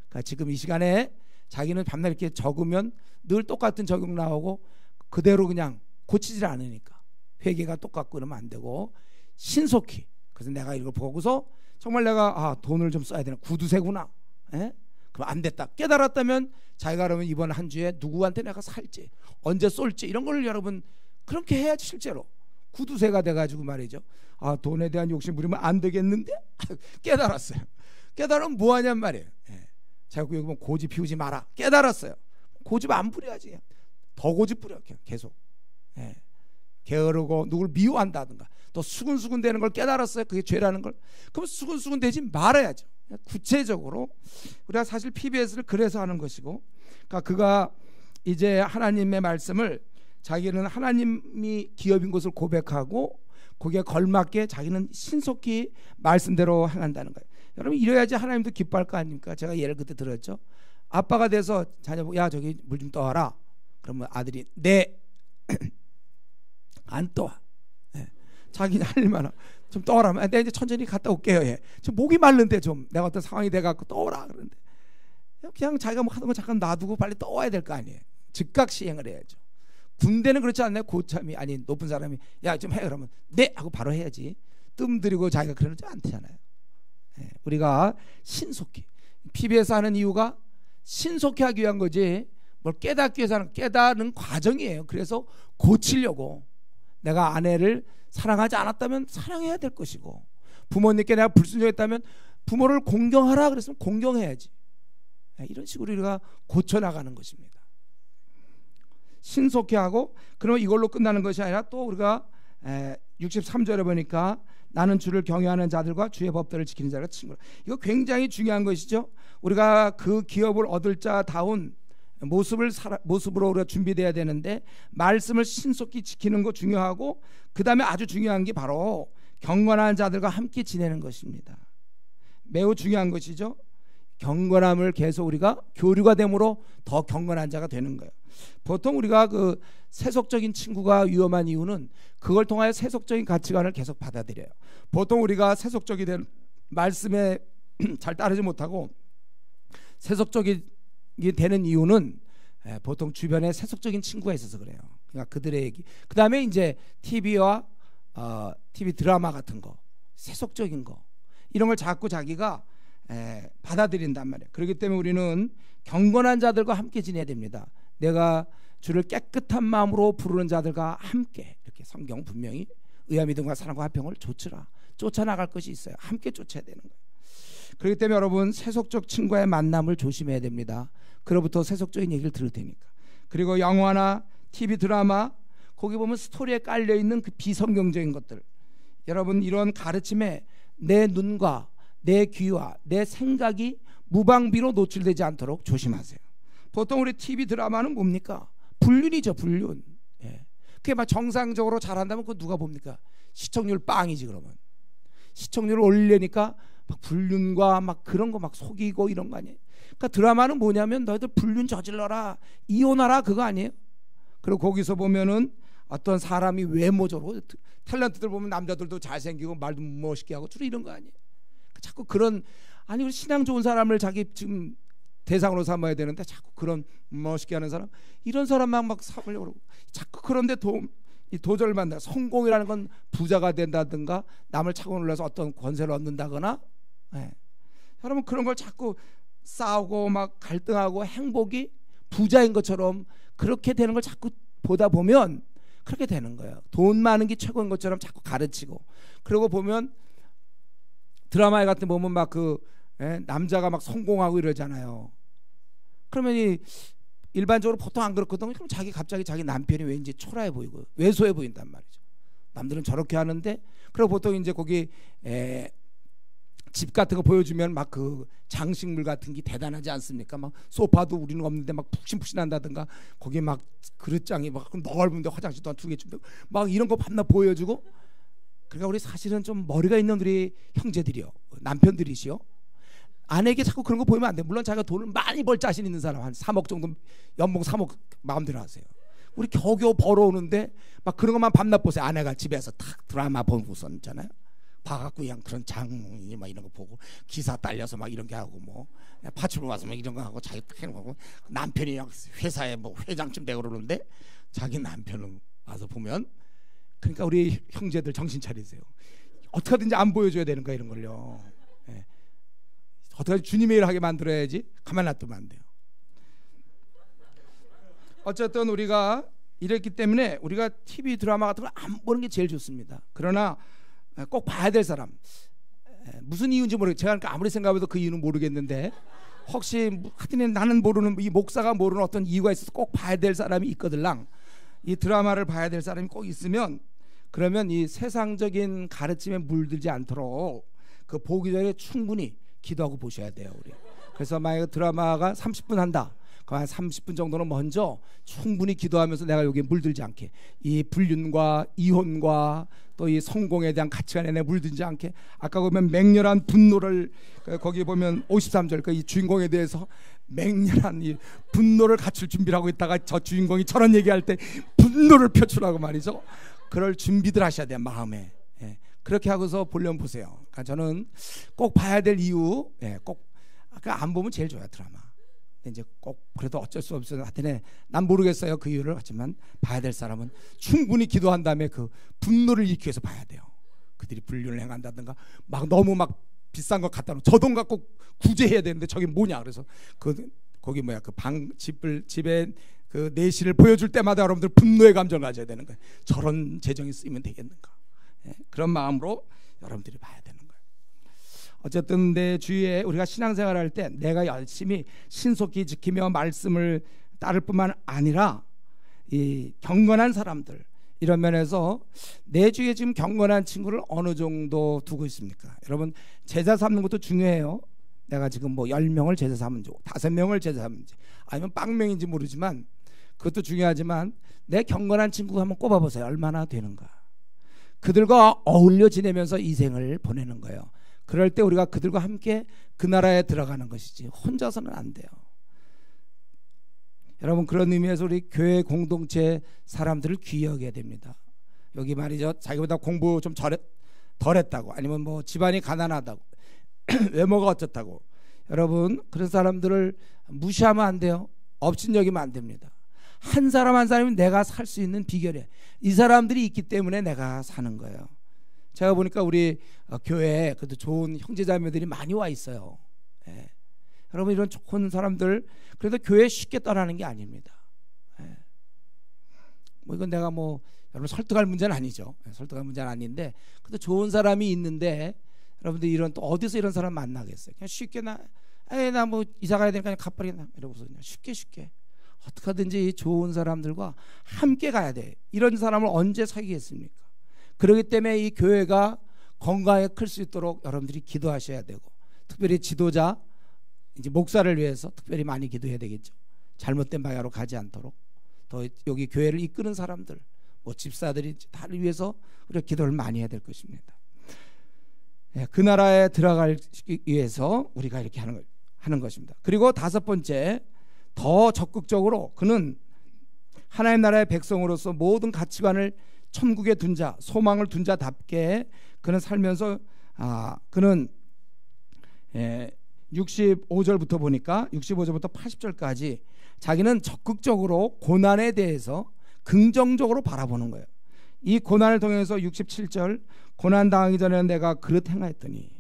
그러니까 지금 이 시간에 자기는 밤낮 이렇게 적으면 늘 똑같은 적용 나오고 그대로 그냥 고치질 않으니까 회개가 똑같고 그러면 안 되고 신속히. 그래서 내가 이걸 보고서 정말 내가 돈을 좀 써야 되나 구두쇠구나. 그럼 안 됐다. 깨달았다면 자기가 그러면 이번 한 주에 누구한테 내가 살지 언제 쏠지 이런 걸 여러분 그렇게 해야지. 실제로 구두쇠가 돼가지고 말이죠. 돈에 대한 욕심 부리면 안 되겠는데 깨달았어요. 깨달으면 뭐하냔 말이에요. 자꾸 여기 보면 고집 피우지 마라. 깨달았어요. 고집 안 부려야지. 더 고집 부려 계속. 게으르고 누굴 미워한다든가 또 수근수근 되는 걸 깨달았어요. 그게 죄라는 걸. 그럼 수근수근 되지 말아야죠. 구체적으로 우리가 사실 PBS를 그래서 하는 것이고, 그러니까 그가 이제 하나님의 말씀을 자기는 하나님이 기업인 것을 고백하고 거기에 걸맞게 자기는 신속히 말씀대로 행한다는 거예요. 여러분 이래야지 하나님도 기뻐할 거 아닙니까? 제가 예를 그때 들었죠. 아빠가 돼서 자녀 야 저기 물 좀 떠와라. 그러면 아들이 네 안 떠와. 자기는 할 일만 좀 떠오라. 내가 이제 천천히 갔다 올게요. 지금 목이 마른데 좀 내가 어떤 상황이 돼갖고 떠오라 그러는데 그냥 자기가 뭐 하던 거 잠깐 놔두고 빨리 떠와야 될 거 아니에요. 즉각 시행을 해야죠. 군대는 그렇지 않나요? 고참이 아니 높은 사람이 야 좀 해 그러면 네 하고 바로 해야지. 뜸 들이고 자기가 그러지 않잖아요. 우리가 신속히 PBS 하는 이유가 신속히 하기 위한 거지 뭘 깨닫기 위해서 하는 깨닫는 과정이에요. 그래서 고치려고 내가 아내를 사랑하지 않았다면 사랑해야 될 것이고 부모님께 내가 불순종했다면 부모를 공경하라 그랬으면 공경해야지. 이런 식으로 우리가 고쳐나가는 것입니다. 신속히 하고 그럼 이걸로 끝나는 것이 아니라 또 우리가 63절에 보니까 나는 주를 경외하는 자들과 주의 법들을 지키는 자가 친구라. 이거 굉장히 중요한 것이죠. 우리가 그 기업을 얻을 자다운 모습으로 우리가 준비돼야 되는데 말씀을 신속히 지키는 거 중요하고 그 다음에 아주 중요한 게 바로 경건한 자들과 함께 지내는 것입니다. 매우 중요한 것이죠. 경건함을 계속 우리가 교류가 됨으로 더 경건한 자가 되는 거예요. 보통 우리가 그 세속적인 친구가 위험한 이유는 그걸 통하여 세속적인 가치관을 계속 받아들여요. 보통 우리가 세속적이 된 말씀에 잘 따르지 못하고 세속적이 되는 이유는 보통 주변에 세속적인 친구가 있어서 그래요. 그러니까 그들의 얘기. 그 다음에 이제 TV와 TV 드라마 같은 거, 세속적인 거, 이런 걸 자꾸 자기가 받아들인단 말이에요. 그렇기 때문에 우리는 경건한 자들과 함께 지내야 됩니다. 내가 주를 깨끗한 마음으로 부르는 자들과 함께, 이렇게 성경 분명히 의와 믿음과 사랑과 화평을 쫓아나갈 것이 있어요. 함께 쫓아야 되는 거예요. 그렇기 때문에 여러분, 세속적 친구와의 만남을 조심해야 됩니다. 그로부터 세속적인 얘기를 들을 테니까. 그리고 영화나 TV 드라마, 거기 보면 스토리에 깔려있는 그 비성경적인 것들, 여러분 이런 가르침에 내 눈과 내 귀와 내 생각이 무방비로 노출되지 않도록 조심하세요. 보통 우리 TV 드라마는 뭡니까? 불륜이죠, 불륜. 그게 막 정상적으로 잘한다면 그거 누가 봅니까? 시청률 빵이지. 그러면 시청률을 올리려니까 막 불륜과 막 그런 거 막 속이고 이런 거 아니에요? 그러니까 드라마는 뭐냐면 너희들 불륜 저질러라, 이혼하라, 그거 아니에요? 그리고 거기서 보면은 어떤 사람이 외모적으로, 탤런트들 보면 남자들도 잘생기고 말도 멋있게 하고 주로 이런 거 아니에요? 자꾸 그런, 아니 우리 신앙 좋은 사람을 자기 지금 대상으로 삼아야 되는데 자꾸 그런 멋있게 하는 사람, 이런 사람만 막 삼으려고 그러고, 자꾸 그런데 도절만다. 성공이라는 건 부자가 된다든가 남을 차고 놀라서 어떤 권세를 얻는다거나, 여러분 그런 걸 자꾸 싸우고 막 갈등하고 행복이 부자인 것처럼 그렇게 되는 걸 자꾸 보다 보면 그렇게 되는 거예요. 돈 많은 게 최고인 것처럼 자꾸 가르치고. 그러고 보면 드라마에 같은 보면 막 남자가 막 성공하고 이러잖아요. 그러면 일반적으로 보통 안 그렇거든요. 그럼 갑자기 자기 남편이 왠지 초라해 보이고 왜소해 보인단 말이죠. 남들은 저렇게 하는데, 그리고 보통 이제 거기 집 같은 거 보여주면 막 그 장식물 같은 게 대단하지 않습니까? 막 소파도 우리는 없는데 막 푹신푹신한다든가, 거기 막 그릇장이 막 넓은데 화장실도 한 2개 준다고 막 이런 거 밤낮 보여주고. 그러니까 우리 사실은 좀 머리가 있는 우리 형제들이요, 남편들이시요, 아내에게 자꾸 그런 거 보이면 안 돼. 물론 자기가 돈을 많이 벌 자신 있는 사람, 한 3억 정도 연봉 3억 마음대로 하세요. 우리 겨우겨우 벌어오는데 막 그런 것만 밤낮 보세요. 아내가 집에서 탁 드라마 보고서 있잖아요. 봐갖고 그냥 그런 장이 막 이런 거 보고 기사 딸려서 막 이런 게 하고 뭐 파출부 와서 막 이런 거 하고 자기 탁 해놓고, 남편이 회사에 뭐 회장쯤 되고 그러는데 자기 남편은 와서 보면, 그러니까 우리 형제들 정신 차리세요. 어떻게든지 안 보여줘야 되는 거야 이런 걸요. 어떻게 주님의 일을 하게 만들어야지 가만 놔두면 안 돼요. 어쨌든 우리가 이랬기 때문에 우리가 TV 드라마 같은 걸 안 보는 게 제일 좋습니다. 그러나 꼭 봐야 될 사람, 무슨 이유인지 모르겠어요. 제가 그러니까 아무리 생각해도 그 이유는 모르겠는데, 혹시 하여튼 나는 모르는, 이 목사가 모르는 어떤 이유가 있어서 꼭 봐야 될 사람이 있거들랑, 이 드라마를 봐야 될 사람이 꼭 있으면, 그러면 이 세상적인 가르침에 물들지 않도록 그 보기 전에 충분히 기도하고 보셔야 돼요, 우리. 그래서 만약에 드라마가 30분 한다, 그럼 한 30분 정도는 먼저 충분히 기도하면서 내가 여기에 물들지 않게, 이 불륜과 이혼과 또 이 성공에 대한 가치관에 내가 물들지 않게, 아까 보면 맹렬한 분노를, 거기 보면 53절 이 주인공에 대해서 맹렬한 이 분노를 갖출 준비를 하고 있다가 저 주인공이 저런 얘기할 때 분노를 표출하고 말이죠. 그럴 준비들 하셔야 돼요, 마음에. 그렇게 하고서 보려면 보세요. 그러니까 저는 꼭 봐야 될 이유, 꼭 안 보면 제일 좋아요, 드라마. 이제 꼭 그래도 어쩔 수 없어요. 하여튼 난 모르겠어요 그 이유를. 하지만 봐야 될 사람은 충분히 기도한 다음에 그 분노를 잃기 위해서 봐야 돼요. 그들이 불륜을 행한다든가 막 너무 막 비싼 거 갖다 놓고 저 돈 갖고 구제해야 되는데 저게 뭐냐. 그래서 거기 그 집에 그 내실을 보여줄 때마다 여러분들 분노의 감정을 가져야 되는 거예요. 저런 재정이 쓰이면 되겠는가. 그런 마음으로 여러분들이 봐야 되는 거예요. 어쨌든 내 주위에 우리가 신앙생활을 할 때 내가 열심히 신속히 지키며 말씀을 따를 뿐만 아니라 이 경건한 사람들, 이런 면에서 내 주위에 지금 경건한 친구를 어느 정도 두고 있습니까? 여러분, 제자 삼는 것도 중요해요. 내가 지금 뭐 10명을 제자 삼은지 5명을 제자 삼은지 아니면 빵명인지 모르지만 그것도 중요하지만 내 경건한 친구 한번 꼽아보세요. 얼마나 되는가. 그들과 어울려 지내면서 이 생을 보내는 거예요. 그럴 때 우리가 그들과 함께 그 나라에 들어가는 것이지 혼자서는 안 돼요. 여러분, 그런 의미에서 우리 교회 공동체 사람들을 귀히 여겨야 됩니다. 여기 말이죠, 자기보다 공부 좀 덜 했다고, 아니면 뭐 집안이 가난하다고 외모가 어쩌다고, 여러분 그런 사람들을 무시하면 안 돼요. 업신여기면 안 됩니다. 한 사람 한 사람이 내가 살 수 있는 비결이에요. 이 사람들이 있기 때문에 내가 사는 거예요. 제가 보니까 우리 교회에 그래도 좋은 형제자매들이 많이 와 있어요. 예. 여러분, 이런 좋은 사람들 그래도 교회 쉽게 떠나는 게 아닙니다. 예. 뭐 이건 내가 뭐 여러분 설득할 문제는 아니죠. 예, 설득할 문제는 아닌데, 그래도 좋은 사람이 있는데 여러분들 이런 또 어디서 이런 사람 만나겠어요? 그냥 쉽게 나 뭐 이사 가야 되니까 그냥 가버리나 이러고서 그냥 쉽게 어떻게 하든지 좋은 사람들과 함께 가야 돼. 이런 사람을 언제 사귀겠습니까? 그렇기 때문에 이 교회가 건강하게 클 수 있도록 여러분들이 기도하셔야 되고, 특별히 지도자 이제 목사를 위해서 특별히 많이 기도해야 되겠죠. 잘못된 방향으로 가지 않도록. 또 여기 교회를 이끄는 사람들, 뭐 집사들이 다를 위해서 우리가 기도를 많이 해야 될 것입니다. 예, 그 나라에 들어가기 위해서 우리가 이렇게 하는 것입니다. 그리고 다섯 번째, 더 적극적으로 그는 하나님 나라의 백성으로서 모든 가치관을 천국에 둔 자, 소망을 둔 자답게 그는 살면서 그는 65절부터 보니까 65절부터 80절까지 자기는 적극적으로 고난에 대해서 긍정적으로 바라보는 거예요. 이 고난을 통해서 67절, 고난 당하기 전에 내가 그릇 행하였더니,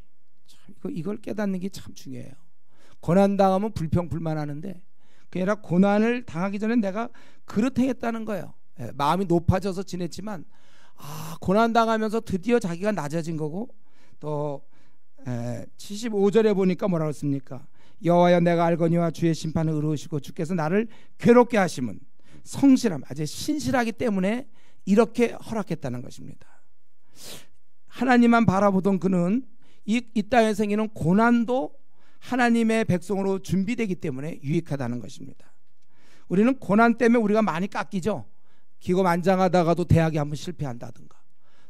참 이걸 깨닫는 게 참 중요해요. 고난 당하면 불평불만하는데 그게 아니라 고난을 당하기 전에 내가 그릇 행했다는 거예요. 마음이 높아져서 지냈지만 고난 당하면서 드디어 자기가 낮아진 거고, 또 75절에 보니까 뭐라고 했습니까? 여호와여, 내가 알거니와 주의 심판을 의로우시고 주께서 나를 괴롭게 하심은 성실함, 아주 신실하기 때문에 이렇게 허락했다는 것입니다. 하나님만 바라보던 그는 이 땅에 생기는 고난도 하나님의 백성으로 준비되기 때문에 유익하다는 것입니다. 우리는 고난 때문에 우리가 많이 깎이죠. 기고만장하다가도 대학에 한번 실패한다든가,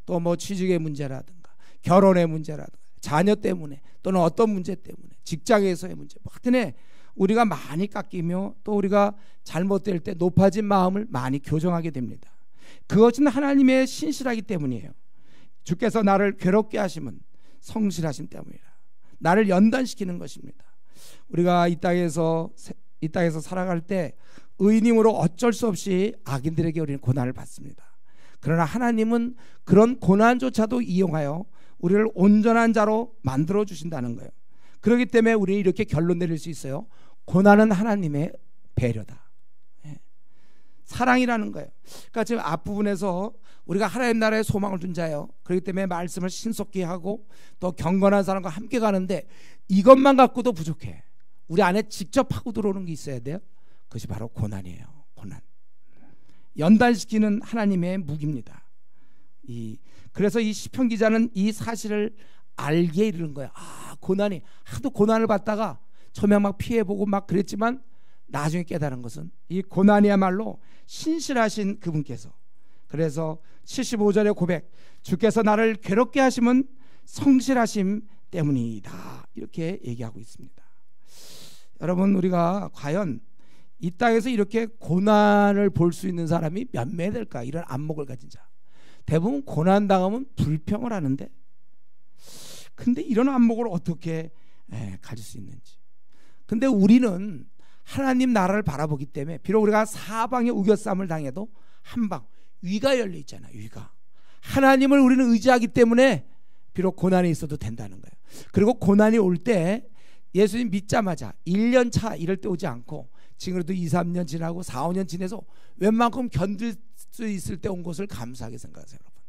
또 뭐 취직의 문제라든가, 결혼의 문제라든가, 자녀 때문에, 또는 어떤 문제 때문에, 직장에서의 문제, 하여튼 우리가 많이 깎이며 또 우리가 잘못될 때 높아진 마음을 많이 교정하게 됩니다. 그것은 하나님의 신실하기 때문이에요. 주께서 나를 괴롭게 하심은 성실하심 때문이라. 나를 연단시키는 것입니다. 우리가 이 땅에서 살아갈 때 의인임으로 어쩔 수 없이 악인들에게 우리는 고난을 받습니다. 그러나 하나님은 그런 고난조차도 이용하여 우리를 온전한 자로 만들어 주신다는 거예요. 그렇기 때문에 우리는 이렇게 결론 내릴 수 있어요. 고난은 하나님의 배려다. 사랑이라는 거예요. 그러니까 지금 앞부분에서 우리가 하나님 나라에 소망을 둔 자예요. 그렇기 때문에 말씀을 신속히 하고 또 경건한 사람과 함께 가는데, 이것만 갖고도 부족해. 우리 안에 직접 하고 들어오는 게 있어야 돼요. 그것이 바로 고난이에요. 고난. 연단시키는 하나님의 무기입니다. 그래서 이 시편 기자는 이 사실을 알게 이르는 거예요. 고난이, 하도 고난을 받다가 처음에 막 피해보고 막 그랬지만 나중에 깨달은 것은 이 고난이야말로 신실하신 그분께서, 그래서 75절의 고백, 주께서 나를 괴롭게 하심은 성실하심 때문이다, 이렇게 얘기하고 있습니다. 여러분, 우리가 과연 이 땅에서 이렇게 고난을 볼 수 있는 사람이 몇 명 될까? 이런 안목을 가진 자. 대부분 고난 당하면 불평을 하는데, 근데 이런 안목을 어떻게 가질 수 있는지. 근데 우리는 하나님 나라를 바라보기 때문에 비록 우리가 사방에 우겨쌈을 당해도 한방 위가 열려 있잖아요. 위가. 하나님을 우리는 의지하기 때문에 비록 고난이 있어도 된다는 거예요. 그리고 고난이 올 때 예수님 믿자마자 1년 차 이럴 때 오지 않고 지금 그래도 2, 3년 지나고 4, 5년 지내서 웬만큼 견딜 수 있을 때 온 것을 감사하게 생각하세요. 여러분,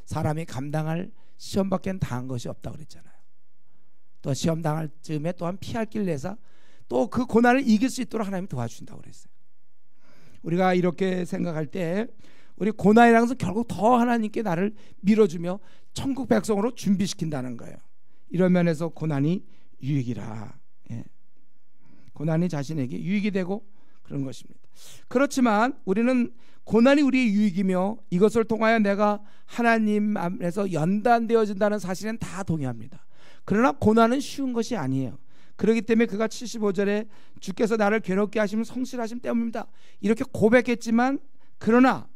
사람이 감당할 시험밖에 당한 것이 없다고 그랬잖아요. 또 시험 당할 즈음에 또한 피할 길 내사 또 그 고난을 이길 수 있도록 하나님이 도와주신다고 그랬어요. 우리가 이렇게 생각할 때 우리 고난이라는 것은 결국 더 하나님께 나를 밀어주며 천국 백성으로 준비시킨다는 거예요. 이런 면에서 고난이 유익이라. 고난이 자신에게 유익이 되고 그런 것입니다. 그렇지만 우리는 고난이 우리의 유익이며 이것을 통하여 내가 하나님 안에서 연단되어진다는 사실은 다 동의합니다. 그러나 고난은 쉬운 것이 아니에요. 그렇기 때문에 그가 75절에 주께서 나를 괴롭게 하시면 성실하심 때문입니다 이렇게 고백했지만, 그러나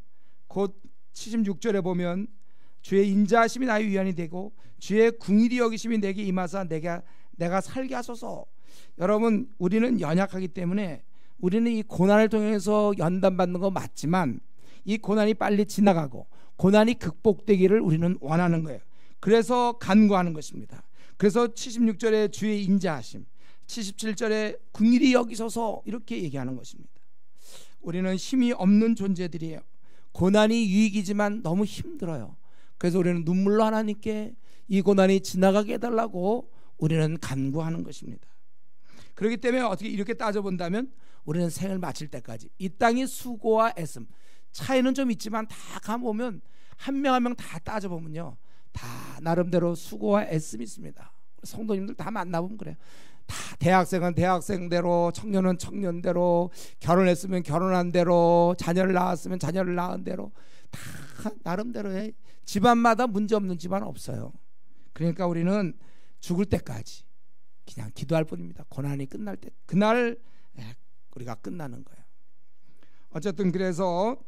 곧 76절에 보면 주의 인자하심이 나의 위안이 되고 주의 긍휼히 여기심이 내게 임하사 내가 살게 하소서. 여러분, 우리는 연약하기 때문에 우리는 이 고난을 통해서 연단받는 거 맞지만 이 고난이 빨리 지나가고 고난이 극복되기를 우리는 원하는 거예요. 그래서 간구하는 것입니다. 그래서 76절에 주의 인자하심, 77절에 긍휼히 여기소서 이렇게 얘기하는 것입니다. 우리는 힘이 없는 존재들이에요. 고난이 유익이지만 너무 힘들어요. 그래서 우리는 눈물로 하나님께 이 고난이 지나가게 해달라고 우리는 간구하는 것입니다. 그렇기 때문에 어떻게 이렇게 따져본다면 우리는 생을 마칠 때까지 이 땅의 수고와 애씀, 차이는 좀 있지만 다 가보면 한 명 한 명 다 따져보면요, 다 나름대로 수고와 애씀이 있습니다. 성도님들 다 만나보면 그래요. 다 대학생은 대학생대로, 청년은 청년대로, 결혼했으면 결혼한 대로, 자녀를 낳았으면 자녀를 낳은 대로 다 나름대로의 집안마다 문제 없는 집안 없어요. 그러니까 우리는 죽을 때까지 그냥 기도할 뿐입니다. 고난이 끝날 때 그날 우리가 끝나는 거예요. 어쨌든 그래서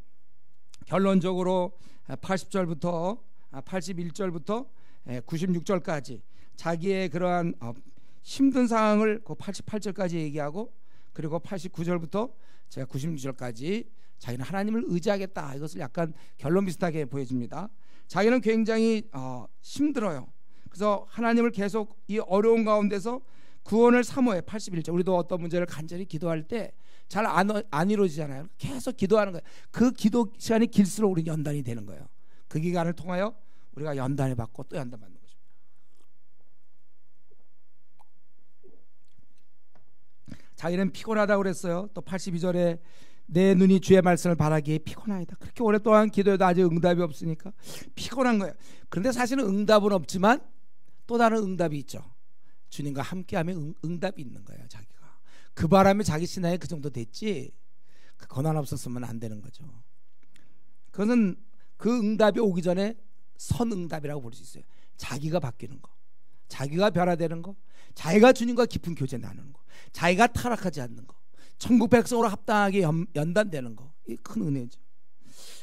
결론적으로 80절부터 81절부터 96절까지 자기의 그러한 힘든 상황을 그 88절까지 얘기하고, 그리고 89절부터 제가 96절까지 자기는 하나님을 의지하겠다, 이것을 약간 결론 비슷하게 보여줍니다. 자기는 굉장히 힘들어요. 그래서 하나님을 계속 이 어려운 가운데서 구원을 사모해. 81절, 우리도 어떤 문제를 간절히 기도할 때 잘 안 이루어지잖아요. 계속 기도하는 거예요. 그 기도 시간이 길수록 우리 연단이 되는 거예요. 그 기간을 통하여 우리가 연단을 받고 또 연단받는 거죠. 자기는 피곤하다고 그랬어요. 또 82절에 내 눈이 주의 말씀을 바라기에 피곤하다. 그렇게 오랫동안 기도해도 아직 응답이 없으니까 피곤한 거예요. 그런데 사실은 응답은 없지만 또 다른 응답이 있죠. 주님과 함께하면 응답이 있는 거예요. 자기가 그 바람에 자기 신앙이 그 정도 됐지, 그 고난 없었으면 안 되는 거죠. 그것은 그 응답이 오기 전에 선응답이라고 볼 수 있어요. 자기가 바뀌는 거, 자기가 변화되는 거, 자기가 주님과 깊은 교제 나누는 거, 자기가 타락하지 않는 거, 천국 백성으로 합당하게 연단되는 거, 이 큰 은혜죠.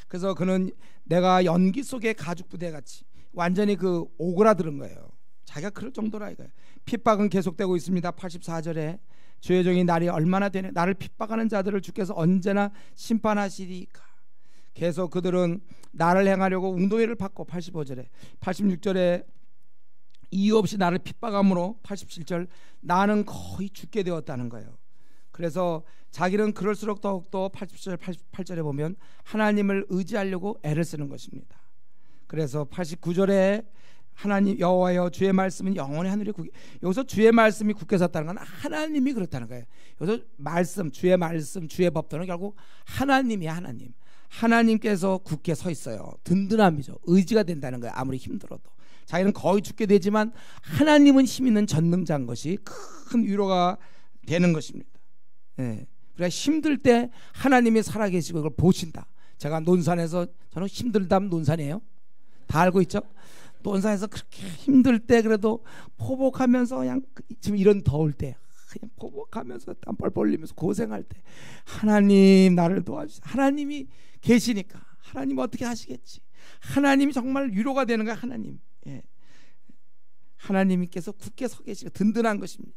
그래서 그는 내가 연기 속의 가죽 부대 같이 완전히 그 오그라드는 거예요. 자기가 그럴 정도라 이거예요. 핍박은 계속되고 있습니다. 84절에 주의 종이 날이 얼마나 되네, 나를 핍박하는 자들을 주께서 언제나 심판하시리까. 계속 그들은 나를 행하려고 웅덩이를 받고, 85절에 86절에 이유 없이 나를 핍박함으로, 87절 나는 거의 죽게 되었다는 거예요. 그래서 자기는 그럴수록 더욱더 87절 88절에 보면 하나님을 의지하려고 애를 쓰는 것입니다. 그래서 89절에 하나님 여호와여 주의 말씀은 영원히 하늘에 굳게, 여기서 주의 말씀이 굳게 섰다는 건 하나님이 그렇다는 거예요. 여기서 말씀, 주의 말씀, 주의 법도는 결국 하나님이야. 하나님께서 굳게 서 있어요. 든든함이죠. 의지가 된다는 거예요. 아무리 힘들어도 자기는 거의 죽게 되지만 하나님은 힘 있는 전능자인 것이 큰 위로가 되는 것입니다. 그러니까 힘들 때 하나님이 살아계시고 이걸 보신다. 제가 논산에서, 저는 힘들다면 논산이에요. 다 알고 있죠? 논산에서 그렇게 힘들 때 그래도 포복하면서 그냥 지금 이런 더울 때 그냥 포복하면서 땀 뻘뻘 흘리면서 고생할 때 하나님 나를 도와주세요. 하나님이 계시니까 하나님 어떻게 하시겠지. 하나님이 정말 위로가 되는 거야. 하나님께서 굳게 서 계시고 든든한 것입니다.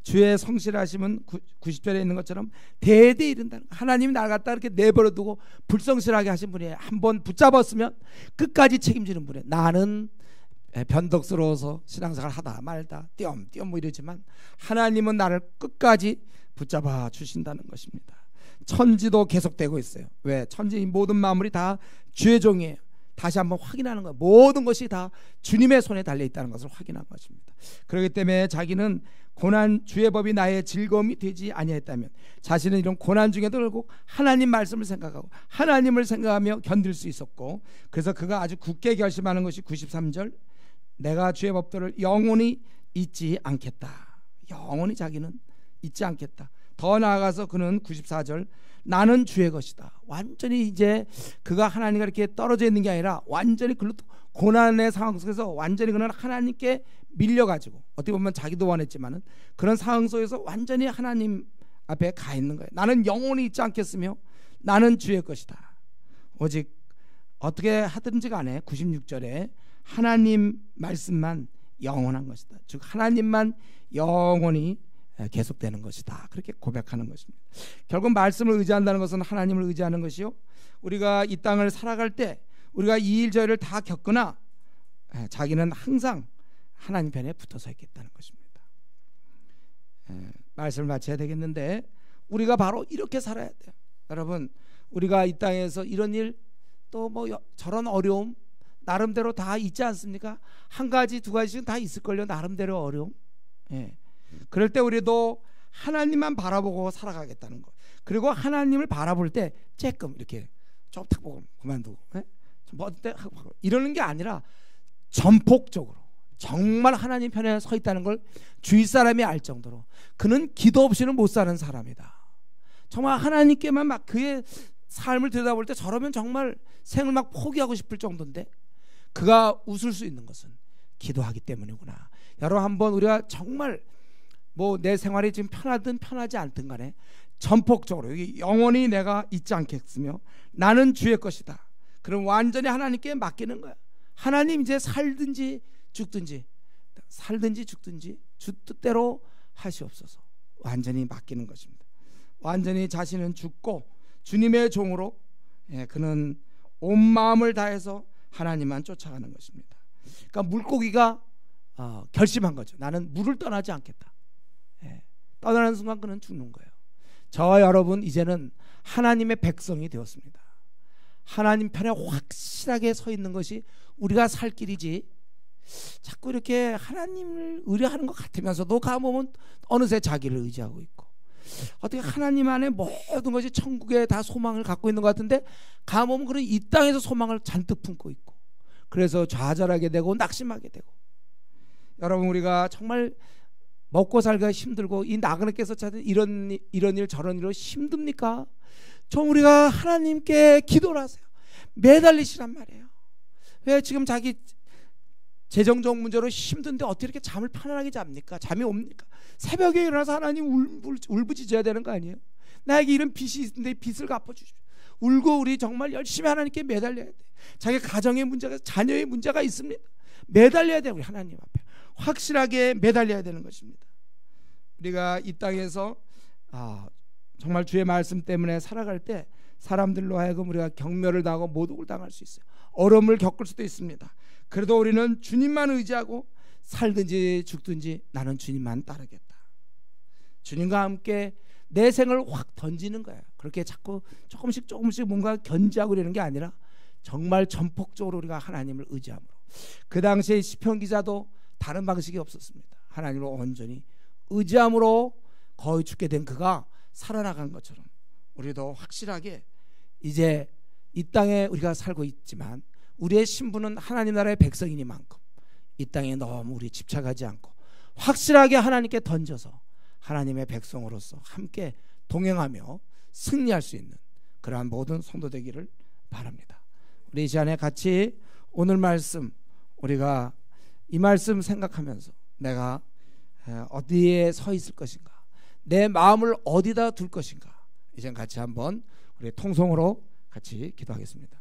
주의 성실하심은 90절에 있는 것처럼 대대 이른다는 거예요. 하나님이 날 갖다 이렇게 내버려두고 불성실하게 하신 분이에요. 한번 붙잡았으면 끝까지 책임지는 분이에요. 나는 변덕스러워서 신앙생활 하다 말다 띄엄띄엄 뭐 이러지만 하나님은 나를 끝까지 붙잡아 주신다는 것입니다. 천지도 계속되고 있어요. 왜? 천지 모든 만물이 다 주의 종이에요. 다시 한번 확인하는 거예요. 모든 것이 다 주님의 손에 달려 있다는 것을 확인한 것입니다. 그렇기 때문에 자기는 고난, 주의 법이 나의 즐거움이 되지 아니했다면, 자신은 이런 고난 중에도 결국 하나님 말씀을 생각하고 하나님을 생각하며 견딜 수 있었고, 그래서 그가 아주 굳게 결심하는 것이 93절, 내가 주의 법도를 영원히 잊지 않겠다. 영원히 자기는 잊지 않겠다. 더 나아가서 그는 94절 나는 주의 것이다. 완전히 이제 그가 하나님과 이렇게 떨어져 있는 게 아니라 완전히 고난의 상황 속에서 완전히 그는 하나님께 밀려가지고 어떻게 보면 자기도 원했지만은 그런 상황 속에서 완전히 하나님 앞에 가 있는 거예요. 나는 영원히 있지 않겠으며 나는 주의 것이다. 오직 어떻게 하든지 간에 96절에 하나님 말씀만 영원한 것이다. 즉 하나님만 영원히 계속되는 것이다. 그렇게 고백하는 것입니다. 결국 말씀을 의지한다는 것은 하나님을 의지하는 것이요, 우리가 이 땅을 살아갈 때 우리가 이 일 저 일을 다 겪으나 자기는 항상 하나님 편에 붙어서 있겠다는 것입니다. 말씀을 마쳐야 되겠는데 우리가 바로 이렇게 살아야 돼요. 여러분, 우리가 이 땅에서 이런 일 또 뭐 저런 어려움 나름대로 다 있지 않습니까? 한 가지 두 가지씩은 다 있을걸요. 나름대로 어려움. 그럴 때 우리도 하나님만 바라보고 살아가겠다는 거. 그리고 하나님을 바라볼 때 쬐끔 이렇게 좀 탁 보고 그만두고 뭐 어때 이러는 게 아니라 전폭적으로 정말 하나님 편에 서 있다는 걸 주위 사람이 알 정도로 그는 기도 없이는 못 사는 사람이다. 정말 하나님께만 막 그의 삶을 들여다볼 때 저러면 정말 생을 막 포기하고 싶을 정도인데 그가 웃을 수 있는 것은 기도하기 때문이구나. 여러분, 한번 우리가 정말 뭐 내 생활이 지금 편하든 편하지 않든 간에 전폭적으로 여기 영원히 내가 있지 않겠으며 나는 주의 것이다. 그럼 완전히 하나님께 맡기는 거야. 하나님 이제 살든지 죽든지 주 뜻대로 하시옵소서. 완전히 맡기는 것입니다. 완전히 자신은 죽고 주님의 종으로 그는 온 마음을 다해서 하나님만 쫓아가는 것입니다. 그러니까 물고기가 결심한 거죠. 나는 물을 떠나지 않겠다. 떠나는 순간 그는 죽는 거예요. 저와 여러분 이제는 하나님의 백성이 되었습니다. 하나님 편에 확실하게 서 있는 것이 우리가 살 길이지, 자꾸 이렇게 하나님을 의뢰하는 것 같으면서도 가보면 어느새 자기를 의지하고 있고, 어떻게 하나님 안에 모든 것이 천국에 다 소망을 갖고 있는 것 같은데 가보면 그런 이 땅에서 소망을 잔뜩 품고 있고, 그래서 좌절하게 되고 낙심하게 되고. 여러분, 우리가 정말 먹고 살기가 힘들고 이 나그네께서 찾은 이런 일 저런 일로 힘듭니까? 좀 우리가 하나님께 기도를 하세요. 매달리시란 말이에요. 왜 지금 자기 재정적 문제로 힘든데 어떻게 이렇게 잠을 편안하게 잡니까? 잠이 옵니까? 새벽에 일어나서 하나님 울부짖어야 되는 거 아니에요? 나에게 이런 빚이 있는데 빚을 갚아주십시오. 울고 우리 정말 열심히 하나님께 매달려야 돼. 자기 가정의 문제가, 자녀의 문제가 있습니다. 매달려야 돼. 우리 하나님 앞에 확실하게 매달려야 되는 것입니다. 우리가 이 땅에서 정말 주의 말씀 때문에 살아갈 때 사람들로 하여금 우리가 경멸을 당하고 모독을 당할 수 있어요. 어려움을 겪을 수도 있습니다. 그래도 우리는 주님만 의지하고 살든지 죽든지 나는 주님만 따르겠다. 주님과 함께 내 생을 확 던지는 거예요. 그렇게 자꾸 조금씩 뭔가 견지하고 이러는 게 아니라 정말 전폭적으로 우리가 하나님을 의지함으로. 그 당시에 시편 기자도 다른 방식이 없었습니다. 하나님을 온전히 의지함으로 거의 죽게 된 그가 살아나간 것처럼 우리도 확실하게 이제 이 땅에 우리가 살고 있지만 우리의 신분은 하나님 나라의 백성이니만큼 이 땅에 너무 우리 집착하지 않고 확실하게 하나님께 던져서 하나님의 백성으로서 함께 동행하며 승리할 수 있는 그러한 모든 성도 되기를 바랍니다. 우리 이 시간에 같이 오늘 말씀, 우리가 이 말씀 생각하면서 내가 어디에 서 있을 것인가, 내 마음을 어디다 둘 것인가, 이제 같이 한번 우리 통성으로 같이 기도하겠습니다.